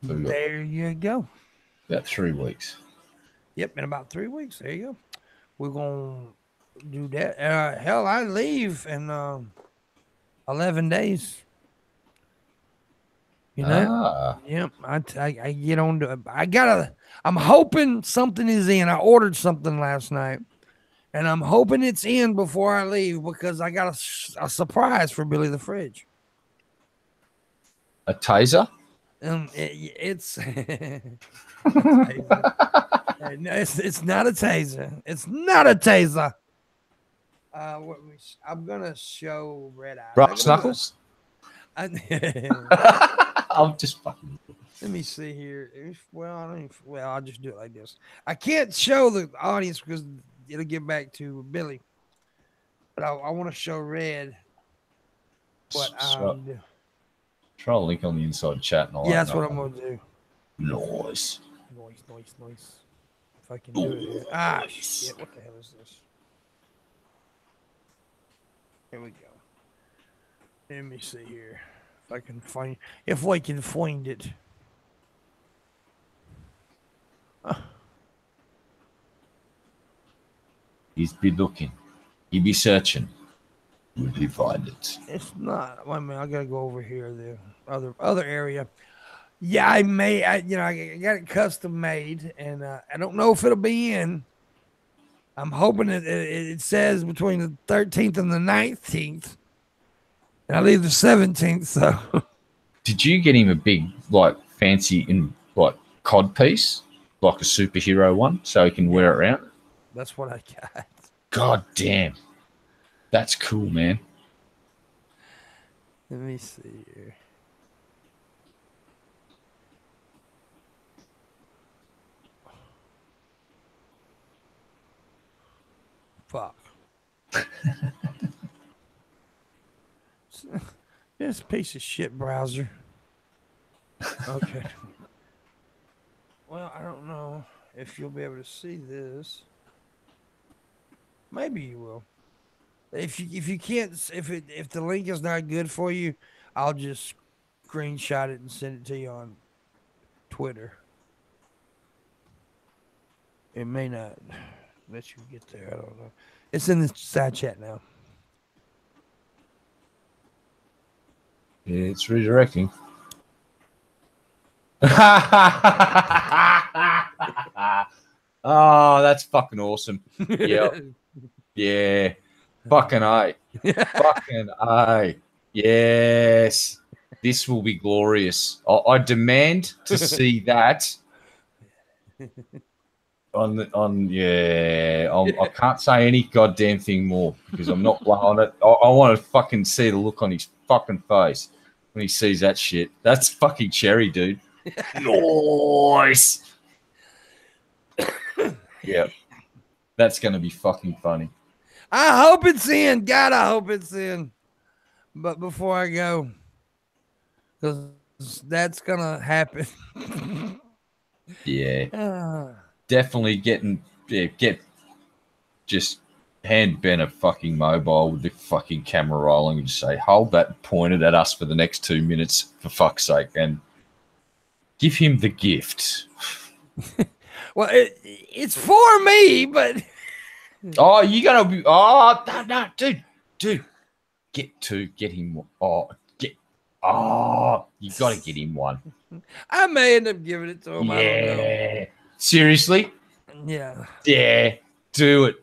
So there you go. About 3 weeks. Yep, in about 3 weeks. There you go. We're gonna do that. Hell, I leave in 11 days. You know? Yep. I get on to I'm hoping something is in. I ordered something last night, and I'm hoping it's in before I leave, because I got a surprise for Billy the Fridge. A taser? It's it's not a taser. It's not a taser. I'm gonna show Red Eye. Brass knuckles? I'm just fucking. Let me see here. I'll just do it like this. I can't show the audience because it'll get back to Billy, but I want to show Red what I'm doing. Try a link on the inside chat and all. Yeah, that's what I'm gonna do. Noise. If I can do it here. Shit! What the hell is this? Here we go. Let me see here. If we can find it. He's be looking. He be searching. Will he find it? It's not. Wait a minute. I gotta go over here. The other area. Yeah, I got it custom made, and I don't know if it'll be in. I'm hoping it says between the 13th and the 19th. And I leave the 17th, so Did you get him a big, like, fancy in like cod piece, like a superhero one, so he can wear it around? That's what I got. God damn, that's cool, man. Let me see here. Fuck. This piece of shit browser. Okay. Well, I don't know if you'll be able to see this. Maybe you will. If you can't, if the link is not good for you, I'll just screenshot it and send it to you on Twitter. It may not let you get there. I don't know. It's in the side chat now. Yeah, it's redirecting. Oh, that's fucking awesome. Yeah. Yeah. Fucking A. Fucking A. Yes. This will be glorious. I demand to see that I can't say any goddamn thing more because I'm not blowing it. I want to fucking see the look on his fucking face when he sees that shit. That's fucking cherry, dude. Nice. Yeah. That's going to be fucking funny. I hope it's in. God, I hope it's in. But before I go, because that's going to happen. Yeah. Definitely just hand Ben a fucking mobile with the fucking camera rolling and just say, hold that pointed at us for the next 2 minutes, for fuck's sake, and give him the gift. Well, it's for me, but... Oh, you gotta be... Oh, no, dude. Get him... you gotta get him one. I may end up giving it to him. Yeah. I don't know. Seriously? Yeah. Yeah. Do it.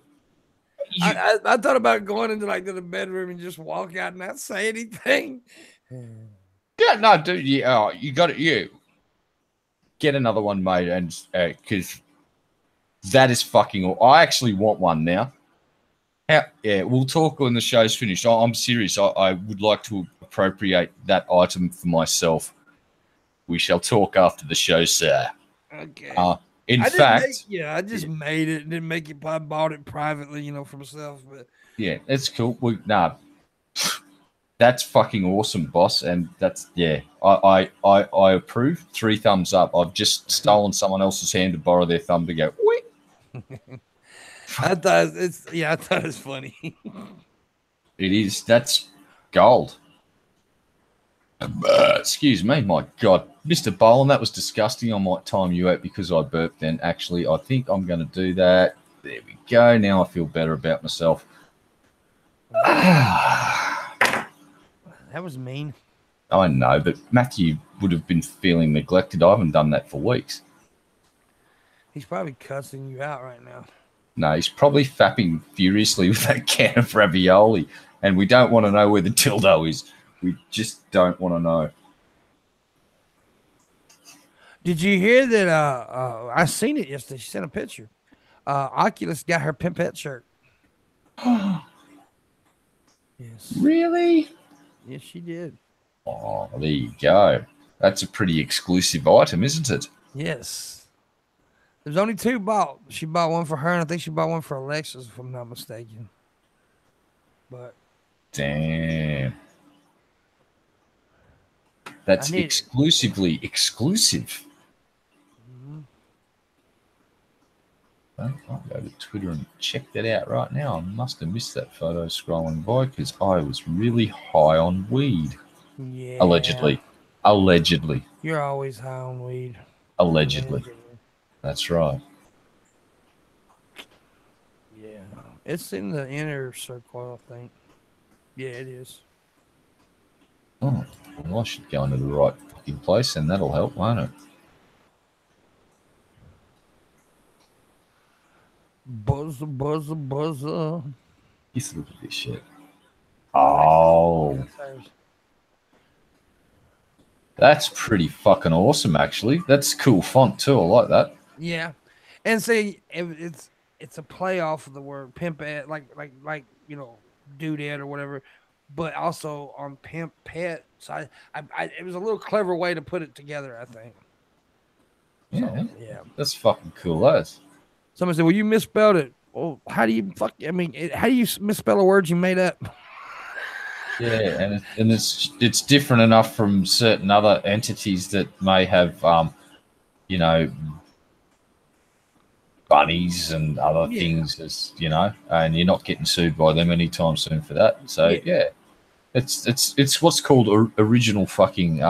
I thought about going into like to the bedroom and just walk out and not say anything. Yeah, no, dude. Yeah, you got it. You get another one, mate, and because that is fucking. I actually want one now. Yeah, we'll talk when the show's finished. I'm serious. I would like to appropriate that item for myself. We shall talk after the show, sir. Okay. In fact, I just made it and didn't make it. I bought it privately, for myself. But yeah, it's cool. That's fucking awesome, boss. And that's I approve. 3 thumbs up. I've just stolen someone else's hand to borrow their thumb to go. I thought it's funny. It is. That's gold. Excuse me, my God, Mr. Boland, that was disgusting. I might time you out because I burped. Then actually, I think I'm going to do that. There we go. Now I feel better about myself. That was mean. I know, but Matthew would have been feeling neglected. I haven't done that for weeks. He's probably cussing you out right now. No, he's probably fapping furiously with that can of ravioli, and we don't want to know where the dildo is. We just don't want to know. Did you hear that? I seen it yesterday. She sent a picture. Oculus got her Pimpette shirt. Yes. Really? Yes, she did. Oh, there you go. That's a pretty exclusive item, isn't it? Yes. There's only 2 bought. She bought one for her, and I think she bought one for Alexis, if I'm not mistaken. But damn. That's exclusively exclusive. Mm-hmm. I'll go to Twitter and check that out right now. I must have missed that photo scrolling by because I was really high on weed. Yeah. Allegedly. You're always high on weed. Allegedly. That's right. Yeah. It's in the inner circle, I think. Yeah, it is. Oh, well, I should go into the right fucking place and that'll help, won't it? Buzzer. Just look at this shit. Oh. That's pretty fucking awesome, actually. That's cool font too. I like that. Yeah, and see, it's a play off of the word pimp at like dudette or whatever, but also on pimp pet. So it was a little clever way to put it together, I think. Yeah, So, yeah. That's fucking cool. As Someone said, "Well, you misspelled it." Well, how do you how do you misspell a word you made up? yeah, and it's different enough from certain other entities that may have you know, bunnies and other things, as you know, and you're not getting sued by them anytime soon for that. So yeah, it's what's called original fucking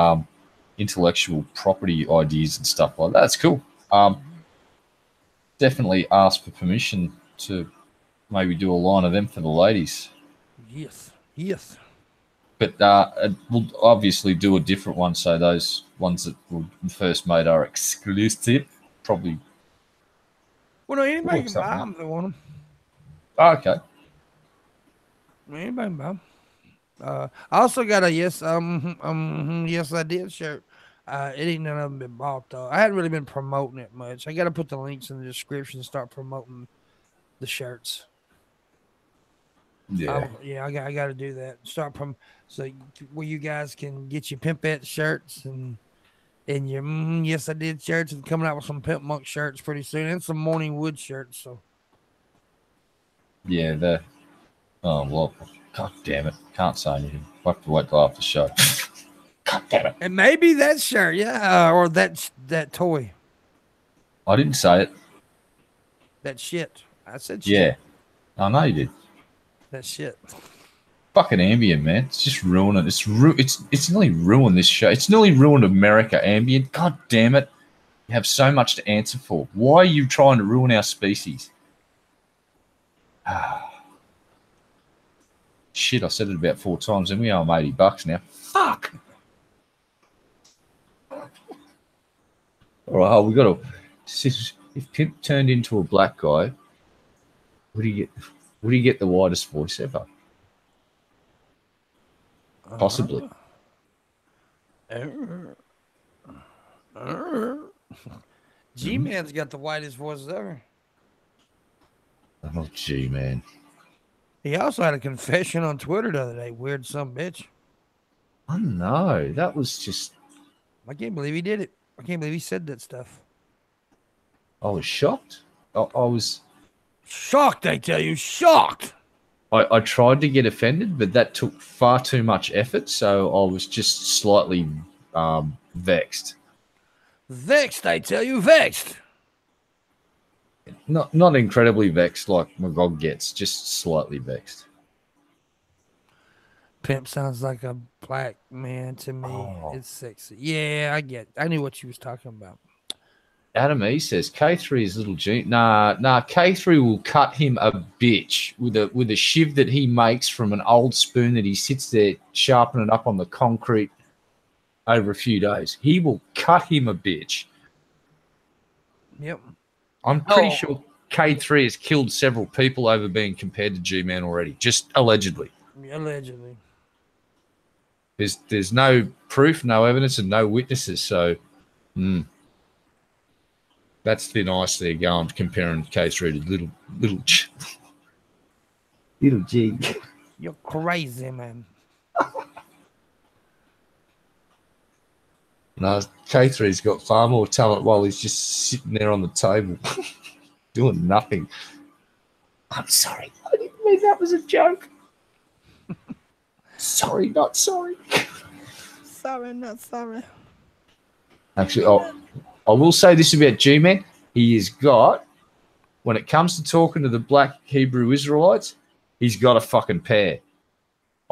intellectual property ideas and stuff like that. That's cool. Definitely ask for permission to maybe do a line of them for the ladies. Yes. But we'll obviously do a different one, so those ones that were first made are exclusive. Probably. Well, no, anybody can buy them if they want them. Oh, okay. Anybody can buy them. I also got a yes I did shirt. It ain't none of them been bought though. I hadn't really been promoting it much. I got to put the links in the description and start promoting the shirts. Yeah, I got to do that. Start from where you guys can get your Pimpette shirts and your yes I did shirts, and coming out with some Pimpmunk shirts pretty soon, and some Morning Wood shirts. So yeah, oh well, god damn it, can't say anything. I have to wait till after the show. God damn it! And maybe that shirt, or that toy. I didn't say it. That shit. I said shit. Yeah, I know you did. That shit. Fucking Ambient, man. It's just ruining it. It's nearly ruined this show. It's nearly ruined America, Ambient. God damn it. You have so much to answer for. Why are you trying to ruin our species? Shit, I said it about 4 times and we owe them $80 now. Fuck. All right, we got to. If Pimp turned into a black guy, would he get the widest voice ever? Possibly. G-Man's got the whitest voice ever. Oh, G-Man. He also had a confession on Twitter the other day. Weird some bitch. I know. That was just... I can't believe he did it. I can't believe he said that stuff. I was shocked. I was... Shocked, I tell you. Shocked! I tried to get offended, but that took far too much effort, so I was just slightly vexed. Vexed, I tell you. Vexed! Not incredibly vexed like Magog gets, just slightly vexed. Pimp sounds like a black man to me. Oh. It's sexy. Yeah, I knew what you was talking about. Adam E says K3 is little G. Nah. K3 will cut him a bitch with a shiv that he makes from an old spoon that he sits there sharpening up on the concrete over a few days. He will cut him a bitch. Yep. I'm pretty sure K3 has killed several people over being compared to G-Man already, just allegedly. Allegedly. There's no proof, no evidence, and no witnesses. So, that's thin ice there going, comparing K3 to little G. You're crazy, man. No, K3's got far more talent while he's just sitting there on the table doing nothing. I'm sorry. I didn't mean that was a joke. Sorry, not sorry. Sorry, not sorry. Actually, I will say this about G-Man. He has got, when it comes to talking to the black Hebrew Israelites, he's got a fucking pair.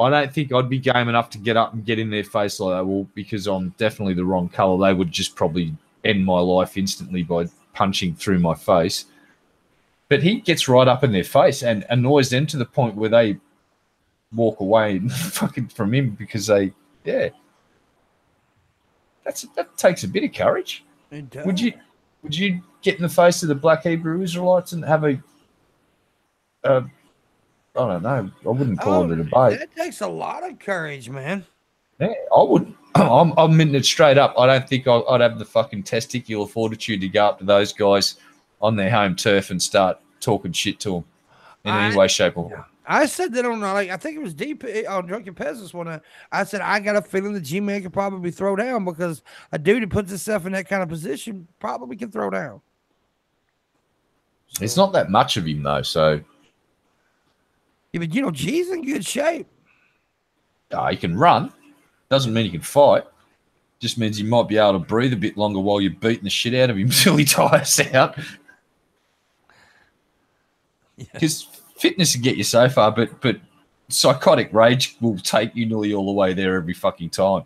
I don't think I'd be game enough to get up and get in their face like that. Well, because I'm definitely the wrong colour. They would just probably end my life instantly by punching through my face. But he gets right up in their face and annoys them to the point where they walk away fucking from him because that takes a bit of courage. It does. Would you get in the face of the black Hebrew Israelites and have a I don't know. I wouldn't call it a debate. That takes a lot of courage, man. Yeah, I wouldn't. I'm minting it straight up. I don't think I'd have the fucking testicular fortitude to go up to those guys on their home turf and start talking shit to them in any way, shape, or form. I said that on I think it was deep on Drunken Peasants when I said I got a feeling the G-Man could probably throw down because a dude who puts himself in that kind of position probably can throw down. So, it's not that much of him though, so yeah, but G's in good shape. He can run. Doesn't mean he can fight. Just means he might be able to breathe a bit longer while you're beating the shit out of him until he tires out. Because fitness will get you so far, but psychotic rage will take you nearly all the way there every fucking time.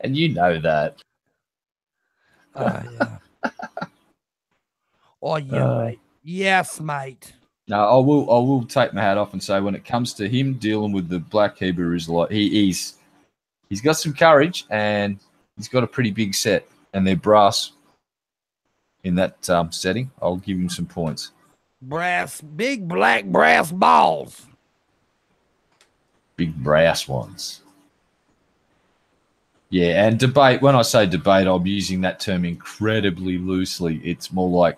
And you know that. Yeah. Oh, yeah, mate. Yes, mate. No, I will take my hat off and say when it comes to him dealing with the Black Hebrew Israelite, he's got some courage and he's got a pretty big set, and they're brass in that setting. I'll give him some points. Big black brass balls. Big brass ones. Yeah, and debate, when I say debate, I'm using that term incredibly loosely. It's more like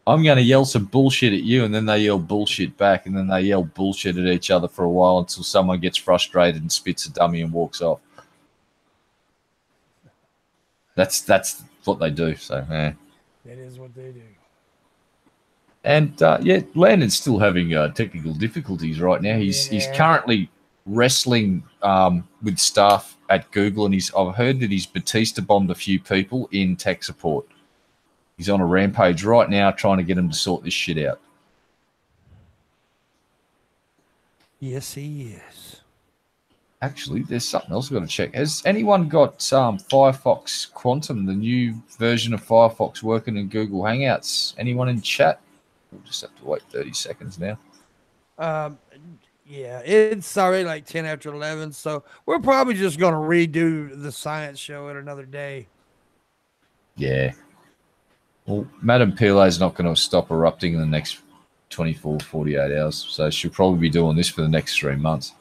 I'm going to yell some bullshit at you, and then they yell bullshit back, and then they yell bullshit at each other for a while until someone gets frustrated and spits a dummy and walks off. That's what they do. So, yeah. That is what they do. And, Landon's still having technical difficulties right now. He's currently wrestling with staff at Google, and I've heard that he's Batista bombed a few people in tech support. He's on a rampage right now trying to get him to sort this shit out. Yes, he is. Actually, there's something else I've got to check. Has anyone got Firefox Quantum, the new version of Firefox, working in Google Hangouts? Anyone in chat? We'll just have to wait 30 seconds now. Yeah, it's already like 10 after 11, so we're probably just going to redo the science show at another day. Yeah. Well, Madame Pile's not going to stop erupting in the next 24, 48 hours, so she'll probably be doing this for the next 3 months.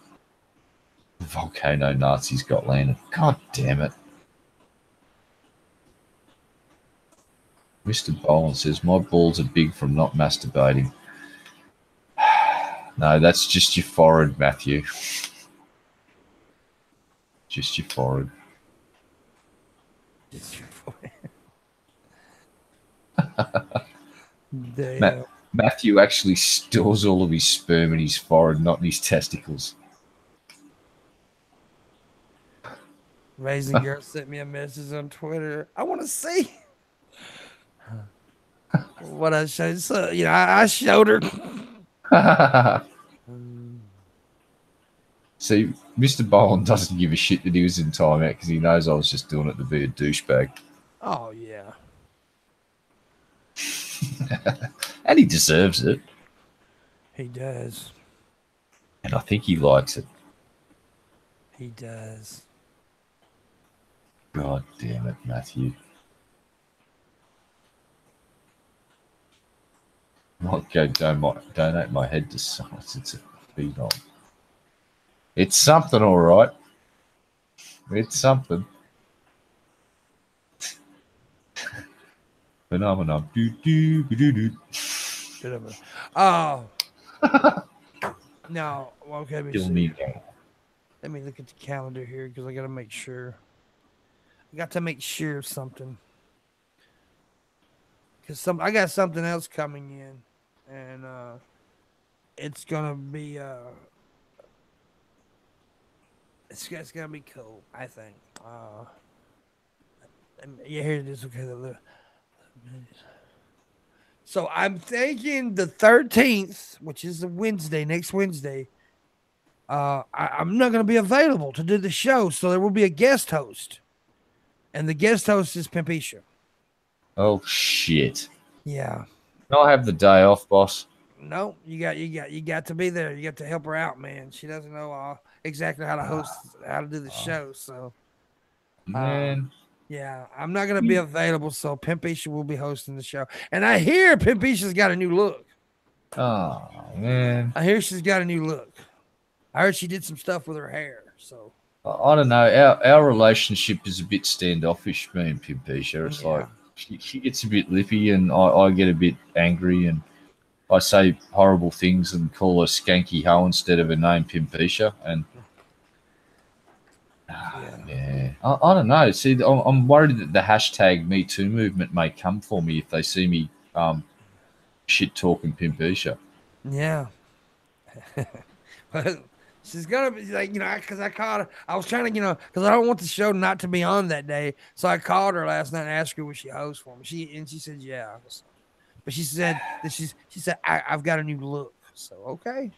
The volcano Nazis got landed. God damn it. Mr. Boland says, my balls are big from not masturbating. No, that's just your forehead, Matthew. Just your forehead. Just your forehead. Matthew actually stores all of his sperm in his forehead, not in his testicles. Raising Girl sent me a message on Twitter. I want to see what I showed. So, I showed her. See, Mr. Boland doesn't give a shit that he was in timeout because he knows I was just doing it to be a douchebag. Oh, yeah. And he deserves it. He does. And I think he likes it. He does. God damn it, Matthew. Might go donate my head to science. It's a feed on. It's something, all right. It's something. Phenomenon. Oh. No. Okay. Let me look at the calendar here because I got to make sure. I got to make sure of something. Because I got something else coming in. And it's going to be... It's going to be cool, I think. Yeah, here it is. Okay. So I'm thinking the 13th, which is a Wednesday, next Wednesday, I'm not going to be available to do the show, so there will be a guest host. And the guest host is Pimpmunk. Oh, shit. Yeah. I'll have the day off, boss. No, you got to be there. You got to help her out, man. She doesn't know exactly how to host, how to do the show. So, man, yeah, I'm not gonna be available. So Pimpmunk will be hosting the show, and I hear Pimpmunk's got a new look. Oh man, I hear she's got a new look. I heard she did some stuff with her hair. So I don't know. Our relationship is a bit standoffish, me and Pimpisha. It's like she gets a bit lippy, and I get a bit angry, and I say horrible things and call her Skanky Ho instead of her name Pimpisha. And yeah, I don't know. See, I'm worried that the hashtag Me Too movement may come for me if they see me shit talking Pimpisha. Yeah. But she's gonna be like, because I called her. I was trying to, because I don't want the show not to be on that day. So I called her last night and asked her would she host for me. She said yeah. But she said that she said I've got a new look. So okay.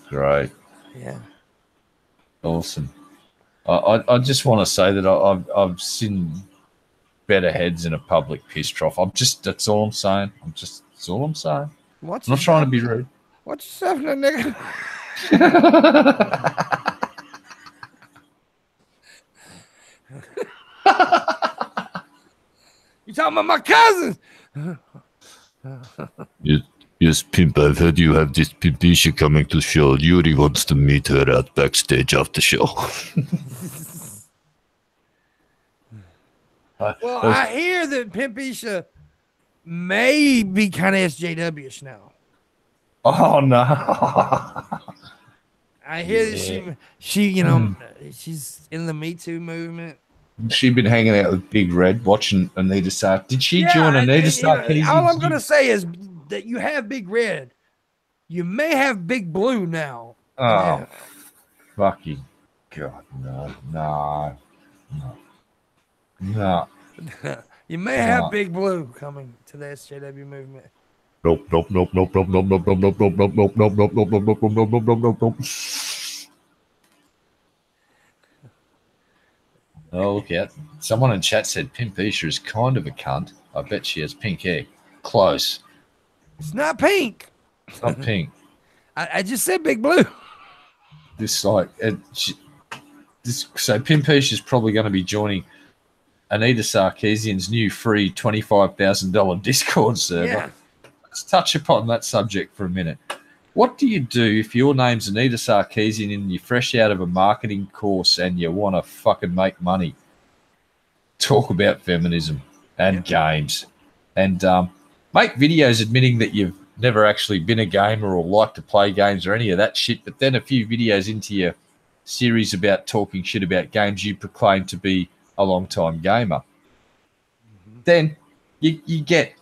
Great. Yeah. Awesome. I just want to say that I've seen better heads in a public piss trough. That's all I'm saying. That's all I'm saying. I'm not trying to be rude. Watch yourself, nigga. You talking about my cousins? Yes, Pimp, I've heard you have this Pimpisha coming to show. Yuri wants to meet her at backstage after show. Well, I hear that Pimpisha may be kind of SJW-ish now. Oh, no. I hear that she she's in the Me Too movement. She'd been hanging out with Big Red watching Anita Sarkeesian. Did she join Anita Sarkeesian? All I'm going to say is that you have Big Red. You may have Big Blue now. Oh, fucking God, no. You may have Big Blue coming to the SJW movement. Nope. Oh, look out. Someone in chat said Pimpisha is kind of a cunt. I bet she has pink hair. Close. It's not pink. It's not pink. I just said Big Blue. So Pimpisha is probably going to be joining Anita Sarkeesian's new free $25,000 Discord server. Yeah. Let's touch upon that subject for a minute. What do you do if your name's Anita Sarkeesian and you're fresh out of a marketing course and you want to fucking make money? Talk about feminism and games and make videos admitting that you've never actually been a gamer or like to play games or any of that shit, but then a few videos into your series about talking shit about games you proclaim to be a long-time gamer. Then you get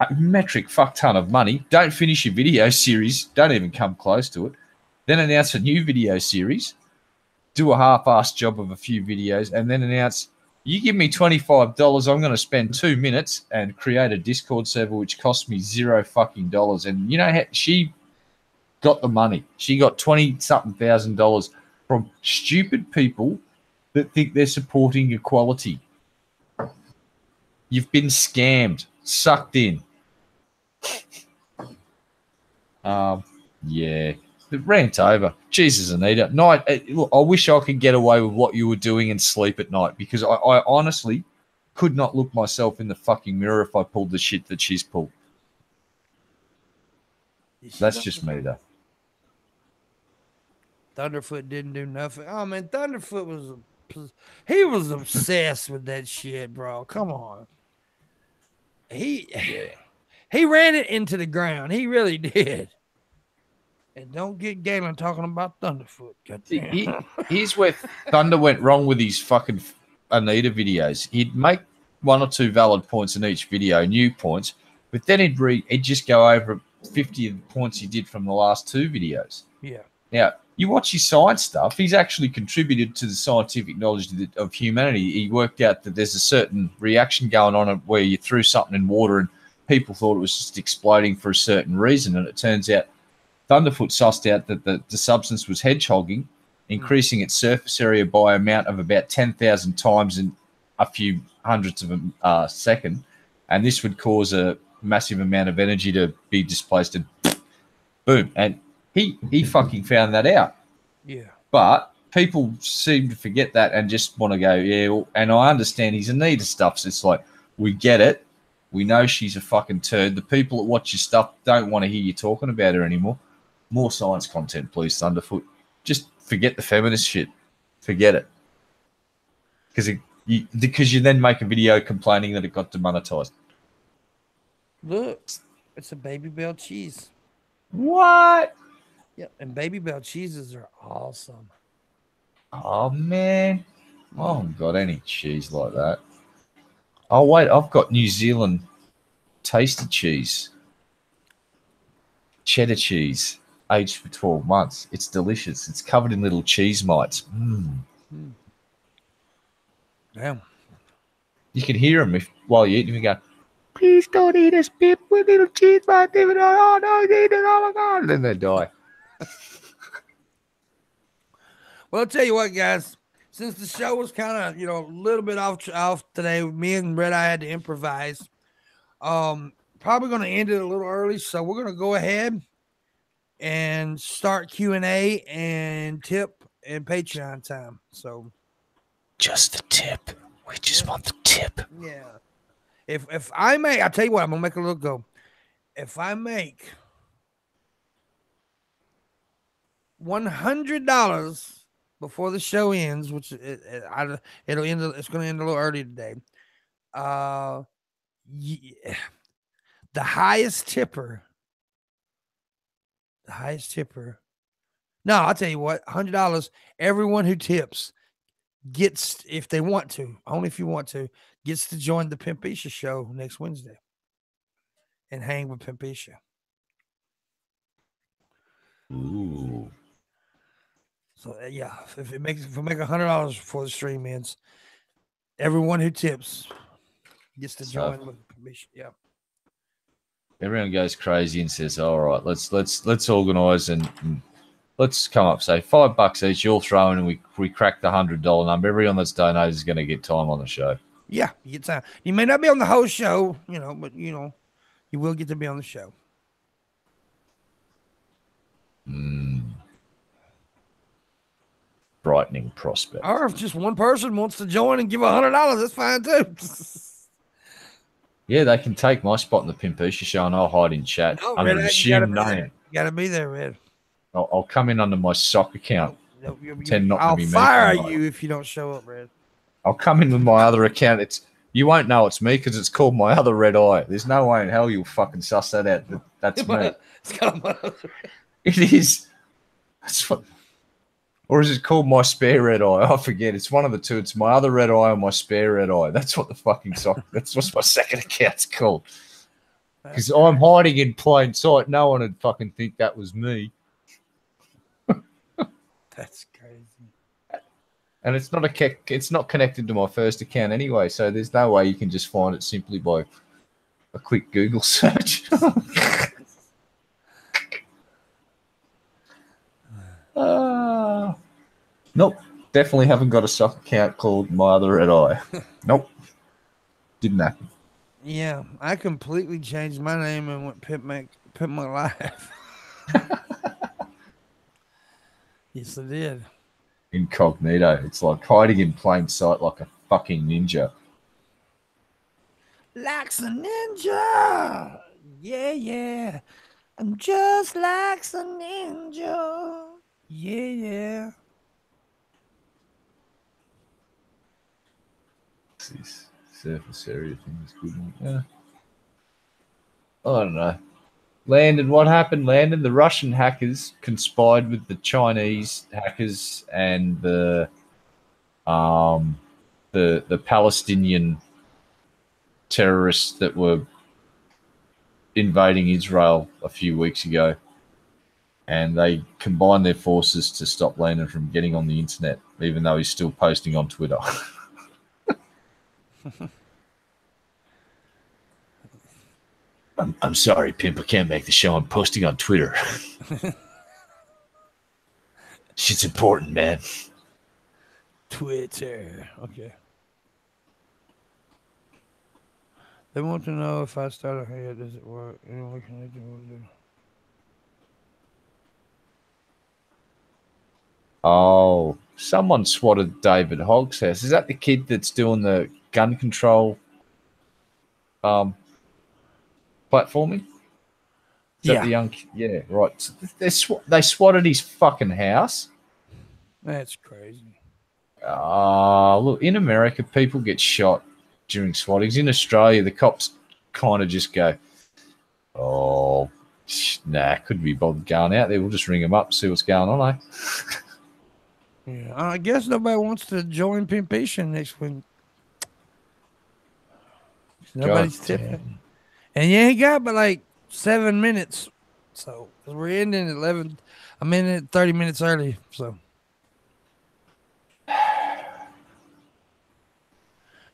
a metric fuck ton of money, don't finish your video series, don't even come close to it, then announce a new video series, do a half-assed job of a few videos, and then announce, you give me $25, I'm going to spend 2 minutes and create a Discord server which cost me $0 And you know how she got the money. She got $20-something thousand from stupid people that think they're supporting equality. You've been scammed, sucked in. Yeah, the rant over. Jesus, Anita. Look, I wish I could get away with what you were doing and sleep at night, because I honestly could not look myself in the fucking mirror if I pulled the shit that she's pulled. That's just me, though. Thunderfoot didn't do nothing. Oh man, Thunderfoot was obsessed with that shit, bro. Come on. He ran it into the ground. He really did. And don't get Galen talking about Thunderfoot. Here's where Thunder went wrong with his fucking Anita videos. He'd make 1 or 2 valid points in each video, new points, but then he'd just go over 50 of the points he did from the last 2 videos. Yeah. Now, you watch his science stuff, he's actually contributed to the scientific knowledge of humanity. He worked out that there's a certain reaction going on where you threw something in water and people thought it was just exploding for a certain reason, and it turns out Thunderfoot sussed out that the substance was hedgehogging, increasing its surface area by an amount of about 10,000 times in a few hundredths of a second, and this would cause a massive amount of energy to be displaced, and boom. And he fucking found that out. Yeah. But people seem to forget that and just want to go, yeah, well, and I understand he's Anita stuff, so it's like, we get it. We know she's a fucking turd. The people that watch your stuff don't want to hear you talking about her anymore. More science content, please, Thunderfoot. Just forget the feminist shit. Forget it. Because you then make a video complaining that it got demonetized. Look, it's a Baby Bell cheese. What? Yeah, and Baby Bell cheeses are awesome. Oh, man. I haven't got any cheese like that. Oh, wait. I've got New Zealand tasty cheese. Cheddar cheese. Aged for 12 months. It's delicious. It's covered in little cheese mites. Damn. You can hear them while you eat them. You go, please don't eat us, Pip. We're little cheese mites. Oh, no, eat it. Oh, my God. And then they die. Well, I'll tell you what, guys. Since the show was kind of, a little bit off today, me and Red Eye had to improvise. Probably going to end it a little early, so we're going to go ahead and start Q&A and tip and Patreon time. So, just the tip. We just want the tip. Yeah. If I make, I'll tell you what, I'm gonna make a little go. If I make $100 before the show ends, which it'll end, it's gonna end a little early today. Yeah, the highest tipper. No, I'll tell you what, $100. Everyone who tips gets, if they want to, only if you want to, gets to join the Pimpmunk show next Wednesday and hang with Pimpmunk. Ooh. So yeah, if we make $100 before the stream ends, everyone who tips gets to join with Pimpmunk. Yeah. Everyone goes crazy and says, "All right, let's organize and let's come up. Say $5 each. You'll throw in, and we crack the $100 number. Everyone that's donated is going to get time on the show." Yeah, you get time. You may not be on the whole show, but you will get to be on the show. Brightening prospect. Or if just one person wants to join and give $100, that's fine too. Yeah, they can take my spot in the Pimpmunk show, and I'll hide in chat under an assumed name. You gotta be there, Red. I'll come in under my sock account. I'll fire you if you don't show up, Red. I'll come in with my other account. You won't know it's me because it's called My Other Red Eye. There's no way in hell you'll fucking suss that out. That's me. It's called My Other Red. It is. Or is it called My Spare Red Eye? I forget. It's one of the two. It's My Other Red Eye or My Spare Red Eye. That's what the fucking sock. That's what my second account's called. Because I'm hiding in plain sight. No one would fucking think that was me. That's crazy. And it's not connected to my first account anyway, so there's no way you can just find it simply by a quick Google search. Nope. Definitely haven't got a sock account called My Other Red Eye. Nope. Didn't happen. Yeah, I completely changed my name and went Pimpmunk Live. Yes, I did. Incognito. It's like hiding in plain sight like a fucking ninja. Like a ninja. Yeah. I'm just like a ninja. Yeah. This surface area thing is good. Yeah. I don't know. Landon, what happened, Landon? The Russian hackers conspired with the Chinese hackers and the Palestinian terrorists that were invading Israel a few weeks ago, and they combined their forces to stop Landon from getting on the internet, even though he's still posting on Twitter. I'm sorry, Pimp. I can't make the show. I'm posting on Twitter. Shit's important, man. Twitter. Okay. They want to know if I start a hair, does it work? What can I do? Oh, someone swatted David Hogg's house. Is that the kid that's doing the gun control platforming? Is that the young? Yeah, right. So they swatted his fucking house. That's crazy. Look, in America, people get shot during swattings. In Australia, the cops kind of just go, oh, nah, couldn't be bothered going out there. We'll just ring them up, see what's going on, eh? Yeah, I guess nobody wants to join Pimpation next week. Nobody's tipping. And you ain't got but like 7 minutes. So, because we're ending at 11, a minute, 30 minutes early. So,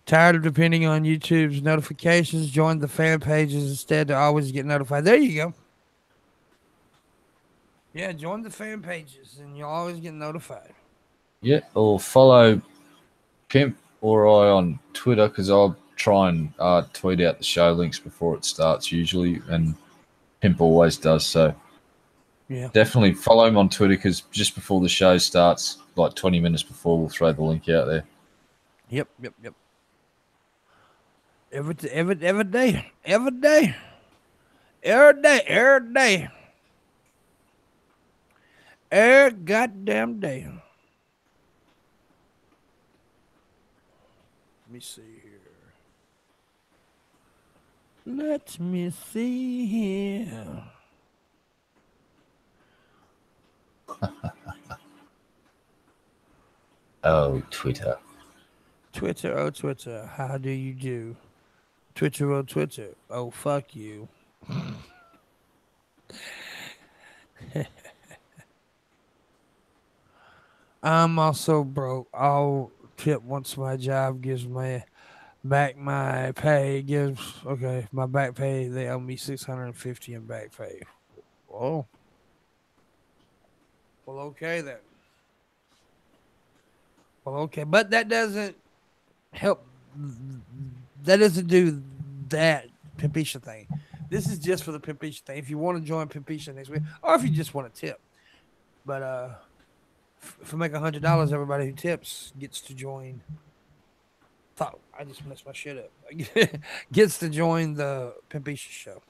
tired of depending on YouTube's notifications, join the fan pages instead to always get notified. There you go. Yeah, join the fan pages and you'll always get notified. Yeah, or follow Pimp or I on Twitter because I'll try and tweet out the show links before it starts usually, and Pimp always does. So yeah, definitely follow him on Twitter because just before the show starts, like 20 minutes before, we'll throw the link out there. Yep. Every day. Every goddamn day. Let me see here. Let me see here. Oh, Twitter. Twitter, oh Twitter, how do you do? Twitter, oh Twitter, oh fuck you. I'm also broke. I'll tip once my job gives me back my pay. My back pay. They owe me $650 in back pay. Oh, well, okay then. Well, okay, but that doesn't help. That doesn't do that Pimpisha thing. This is just for the Pimpisha thing. If you want to join Pimpisha next week, or if you just want to tip, but if I make $100, everybody who tips gets to join. Thought I just messed my shit up. Gets to join the Pimpisha show.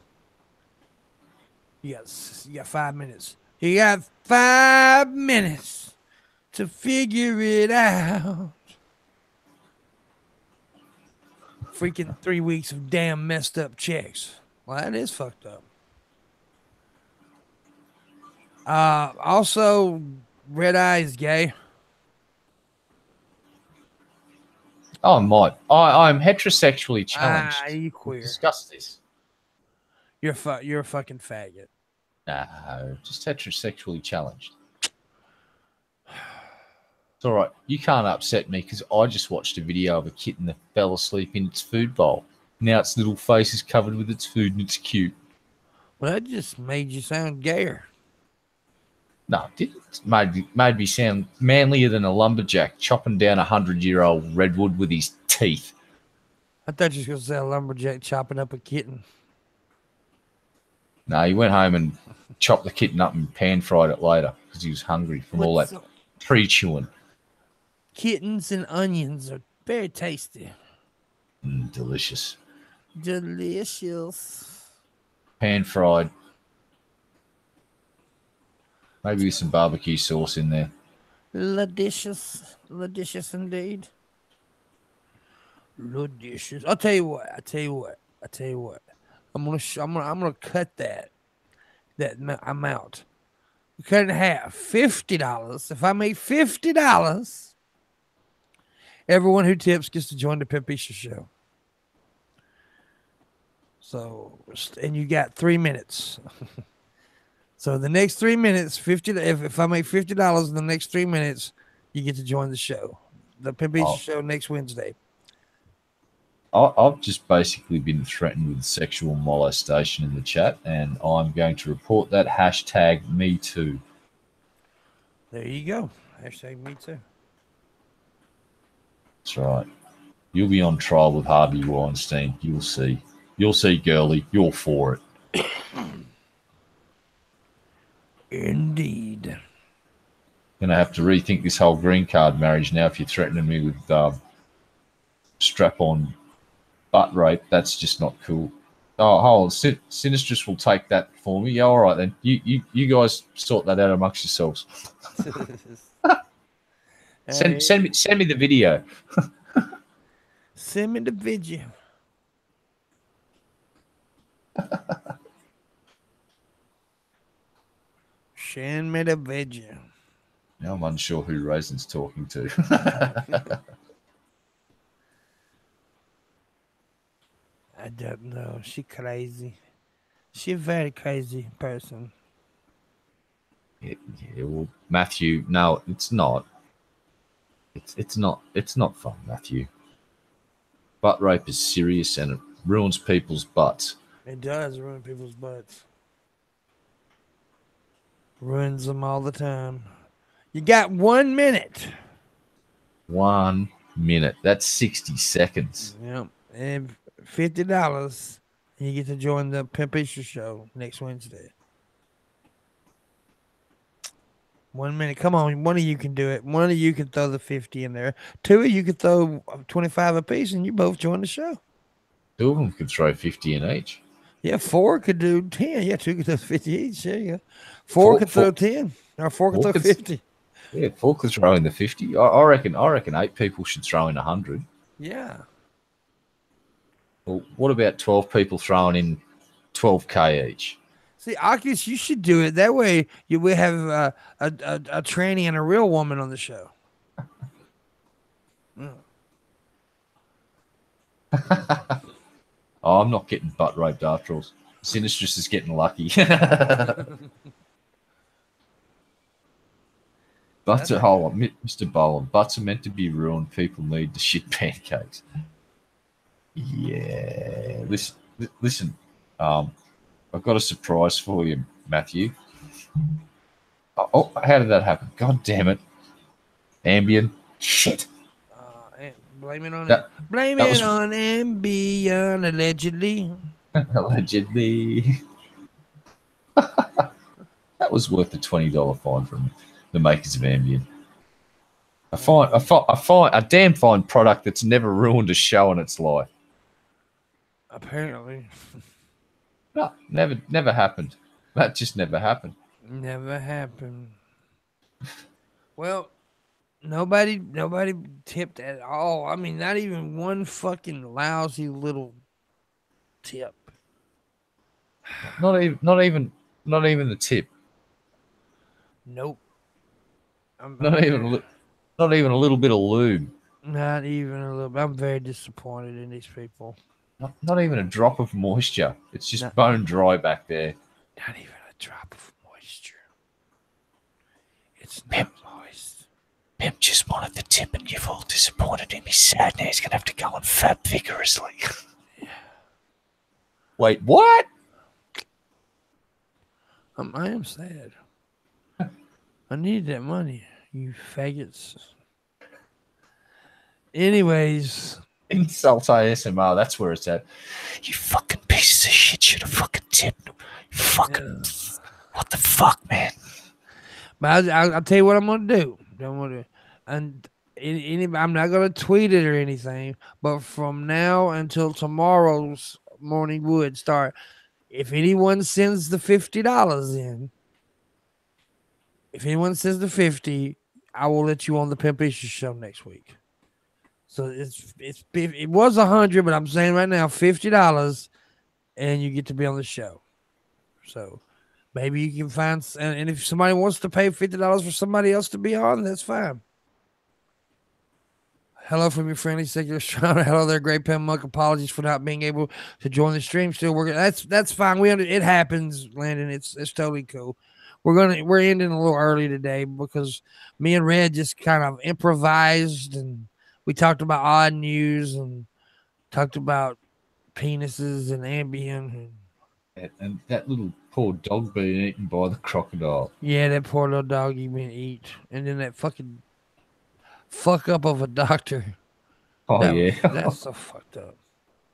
You got 5 minutes. You got 5 minutes to figure it out. Freaking 3 weeks of damn messed up checks. Well, that is fucked up. Also, Red Eye is gay. Oh, I'm heterosexually challenged. You queer. We'll discuss this. You're a fucking faggot. No, just heterosexually challenged. It's all right. You can't upset me because I just watched a video of a kitten that fell asleep in its food bowl. Now its little face is covered with its food and it's cute. Well, that just made you sound gayer. No, it made me sound manlier than a lumberjack chopping down 100-year-old redwood with his teeth. I thought you were going to say a lumberjack chopping up a kitten. No, he went home and chopped the kitten up and pan-fried it later because he was hungry from all that pre-chewing. Kittens and onions are very tasty. Delicious. Delicious. Pan-fried. Maybe with some barbecue sauce in there. Ladicious. Ladicious indeed. Ladicious. I'll tell you what. I'm gonna cut that amount. Cut it in half. $50. If I make $50, everyone who tips gets to join the Pimpisha show. So, and you got 3 minutes. So the next 3 minutes, if I make $50 in the next 3 minutes, you get to join the show. The Pimpisha show next Wednesday. I've just basically been threatened with sexual molestation in the chat, and I'm going to report that. Hashtag me too. There you go. Hashtag me too. That's right. You'll be on trial with Harvey Weinstein. You'll see. You'll see, girlie. You're for it. Indeed. Gonna have to rethink this whole green card marriage now if you're threatening me with strap-on butt rape. That's just not cool. Oh, hold on. Sinistrous will take that for me. Yeah, all right then. You guys sort that out amongst yourselves. Send me the video. Send me the video. Send me the video. Now I'm unsure who Raisin's talking to. I don't know. She crazy. She a very crazy person. Yeah, well, Matthew, no, it's not. It's not fun, Matthew. Butt rape is serious and it ruins people's butts. It does ruin people's butts. Ruins them all the time. You got 1 minute. 1 minute. That's 60 seconds. Yep. And $50. And you get to join the Pimp Easter show next Wednesday. 1 minute. Come on. One of you can do it. One of you can throw the 50 in there. Two of you could throw 25 apiece and you both join the show. Two of them could throw 50 in each. Yeah, four could do 10. Yeah, two could throw 50 each. There you go. Four could throw 10. Or four could throw 50. Yeah, four could throw in the 50. I reckon 8 people should throw in 100. Yeah. Well, what about 12 people throwing in 12K each? See, Oculus, you should do it. That way you will have a tranny and a real woman on the show. Oh, I'm not getting butt raped after all. Sinistrous is getting lucky. Butter, hold on, Mr. Bowen. Butts are meant to be ruined. People need the shit pancakes. Yeah. Listen. I've got a surprise for you, Matthew. Oh, how did that happen? God damn it. Ambien. Shit. Blame it on on Ambien, allegedly. Allegedly. That was worth a $20 fine from the makers of Ambien. A damn fine product that's never ruined a show in its life. Apparently. No, never happened. That just never happened. Never happened. Well, nobody tipped at all. I mean, not even one fucking lousy little tip. Not even the tip. Nope. Not even a little bit of lube. Not even a little bit. I'm very disappointed in these people. Not even a drop of moisture. It's just bone dry back there. Not even a drop of moisture. It's not moist. Pimp just wanted the tip and you've all disappointed him. He's sad now. He's going to have to go and fab vigorously. Yeah. Wait, what? I am sad. I need that money, you faggots. Anyways... Insult ASMR, that's where it's at. You fucking pieces of shit should have fucking tipped. Fucking, what the fuck, man? But I'll tell you what I'm gonna do. And I'm not gonna tweet it or anything. But from now until tomorrow's morning would start. If anyone sends the $50 in, I will let you on the Pimp Easter show next week. So it was 100, but I'm saying right now $50, and you get to be on the show. So maybe you can find, and if somebody wants to pay $50 for somebody else to be on, that's fine. Hello from your friendly secular astronomer. Hello there, great Pimpmunk. Apologies for not being able to join the stream. Still working. That's fine. It happens, Landon. It's totally cool. We're ending a little early today because me and Red just kind of improvised and. We talked about odd news and talked about penises and Ambien. And that little poor dog being eaten by the crocodile. Yeah, that poor little dog he been eat. And then that fucking fuck up of a doctor. Oh, That's so fucked up.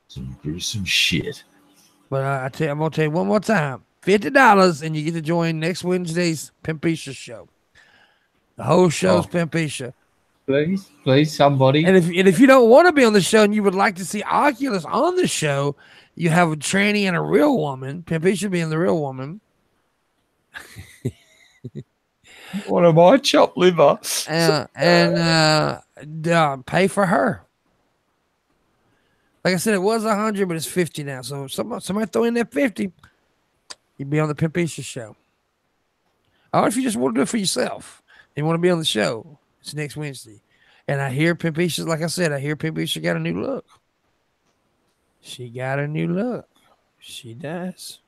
Some gruesome shit. But I'm going to tell you one more time. $50 and you get to join next Wednesday's Pimp Easter show. The whole show's Pimp Easter. Please, somebody. And if you don't want to be on the show and you would like to see Oculus on the show, you have a tranny and a real woman. Pimpy should be in the real woman. What am I? Chopped liver. and pay for her. Like I said, it was 100, but it's 50 now. So somebody throw in that 50, you'd be on the Pimp Isha show. Or if you just want to do it for yourself, and you want to be on the show, it's next Wednesday. And I hear Pimp Isha, like I said, I hear Pimp Isha got a new look. She got a new look. She does.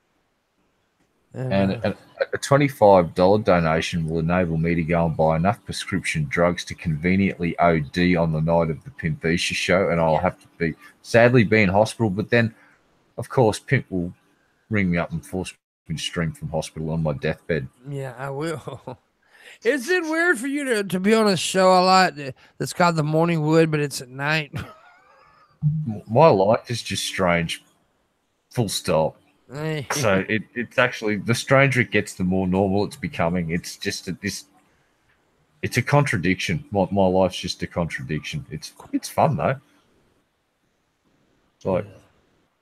And a $25 donation will enable me to go and buy enough prescription drugs to conveniently OD on the night of the Pimp Isha show, and I'll have to sadly be in hospital. But then, of course, Pimp will ring me up and force me to stream from hospital on my deathbed. Yeah, I will. Is it weird for you to be on a show a lot that's called The Morning Wood, but it's at night? My life is just strange. Full stop. So it's actually, the stranger it gets, the more normal it's becoming. It's just it's a contradiction. My life's just a contradiction. It's fun though. It's like,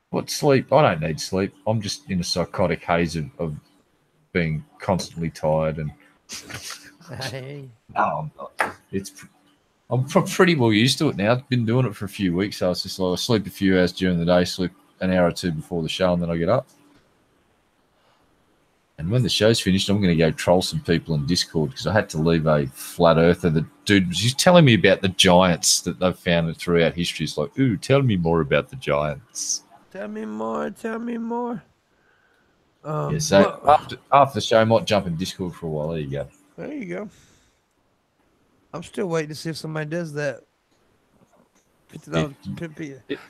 what sleep? I don't need sleep. I'm just in a psychotic haze of being constantly tired and. No, I'm not. I'm pretty well used to it now. I've been doing it for a few weeks. So it's just like I sleep a few hours during the day, sleep an hour or two before the show, and then I get up. And when the show's finished, I'm going to go troll some people in Discord because I had to leave a flat earther. The dude was telling me about the giants that they've found throughout history. It's like, ooh, tell me more about the giants. Tell me more. Tell me more. Yeah, so after the show, I might jump in Discord for a while. There you go. There you go. I'm still waiting to see if somebody does that.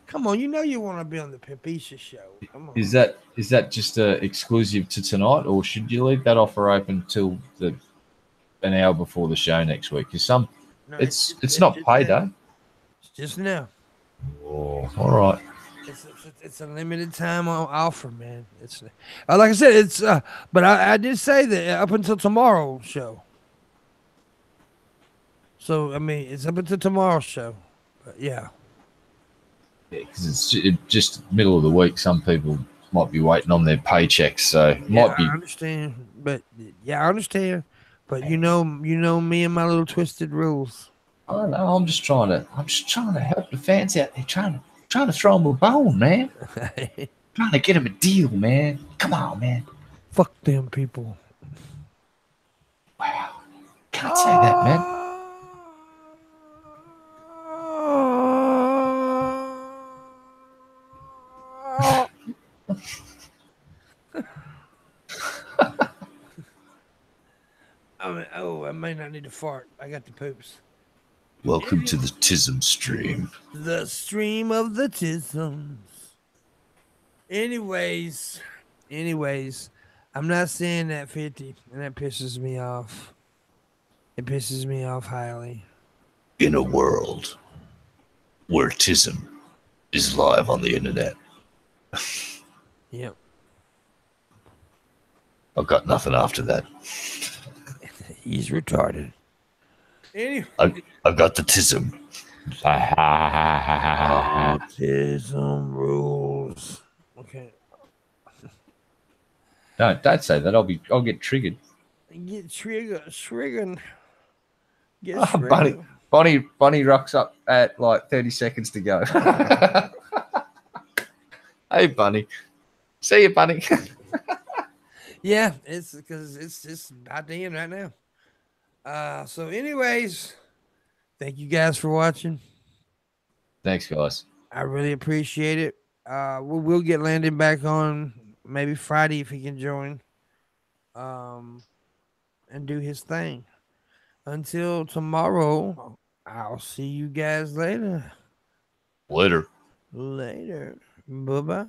Come on, you know you want to be on the Pimp Isha show. Come on. Is that just exclusive to tonight, or should you leave that offer open till an hour before the show next week? Because it's not payday. It's just now. Oh, all right. It's a limited time offer, man. It's like I said, it's but I did say that up until tomorrow's show. So I mean, it's up until tomorrow's show. But yeah. Because it's just middle of the week. Some people might be waiting on their paychecks, so it might be. I understand, but I understand. But you know me and my little twisted rules. I don't know. I'm just trying to help the fans out there. Trying to throw them a bone, man. Trying to get them a deal, man. Come on, man. Fuck them people. Wow. Can't say that, man. I may not need to fart. I got the poops. Welcome to the Tism stream. The stream of the Tisms. Anyways, I'm not saying that 50, and that pisses me off. It pisses me off highly. In a world where Tism is live on the internet. Yep. I've got nothing after that. He's retarded. Anyway. I've got the Tism. Tism rules. Okay. No, don't say that. I'll get triggered. Get triggered. Bonnie rocks up at like 30 seconds to go. Hey, Bunny. See you, Bunny. Yeah, it's because it's about to end right now. So anyways, thank you guys for watching. Thanks, guys. I really appreciate it. We'll get Landon back on maybe Friday if he can join. And do his thing. Until tomorrow, I'll see you guys later. Later. Bye-bye.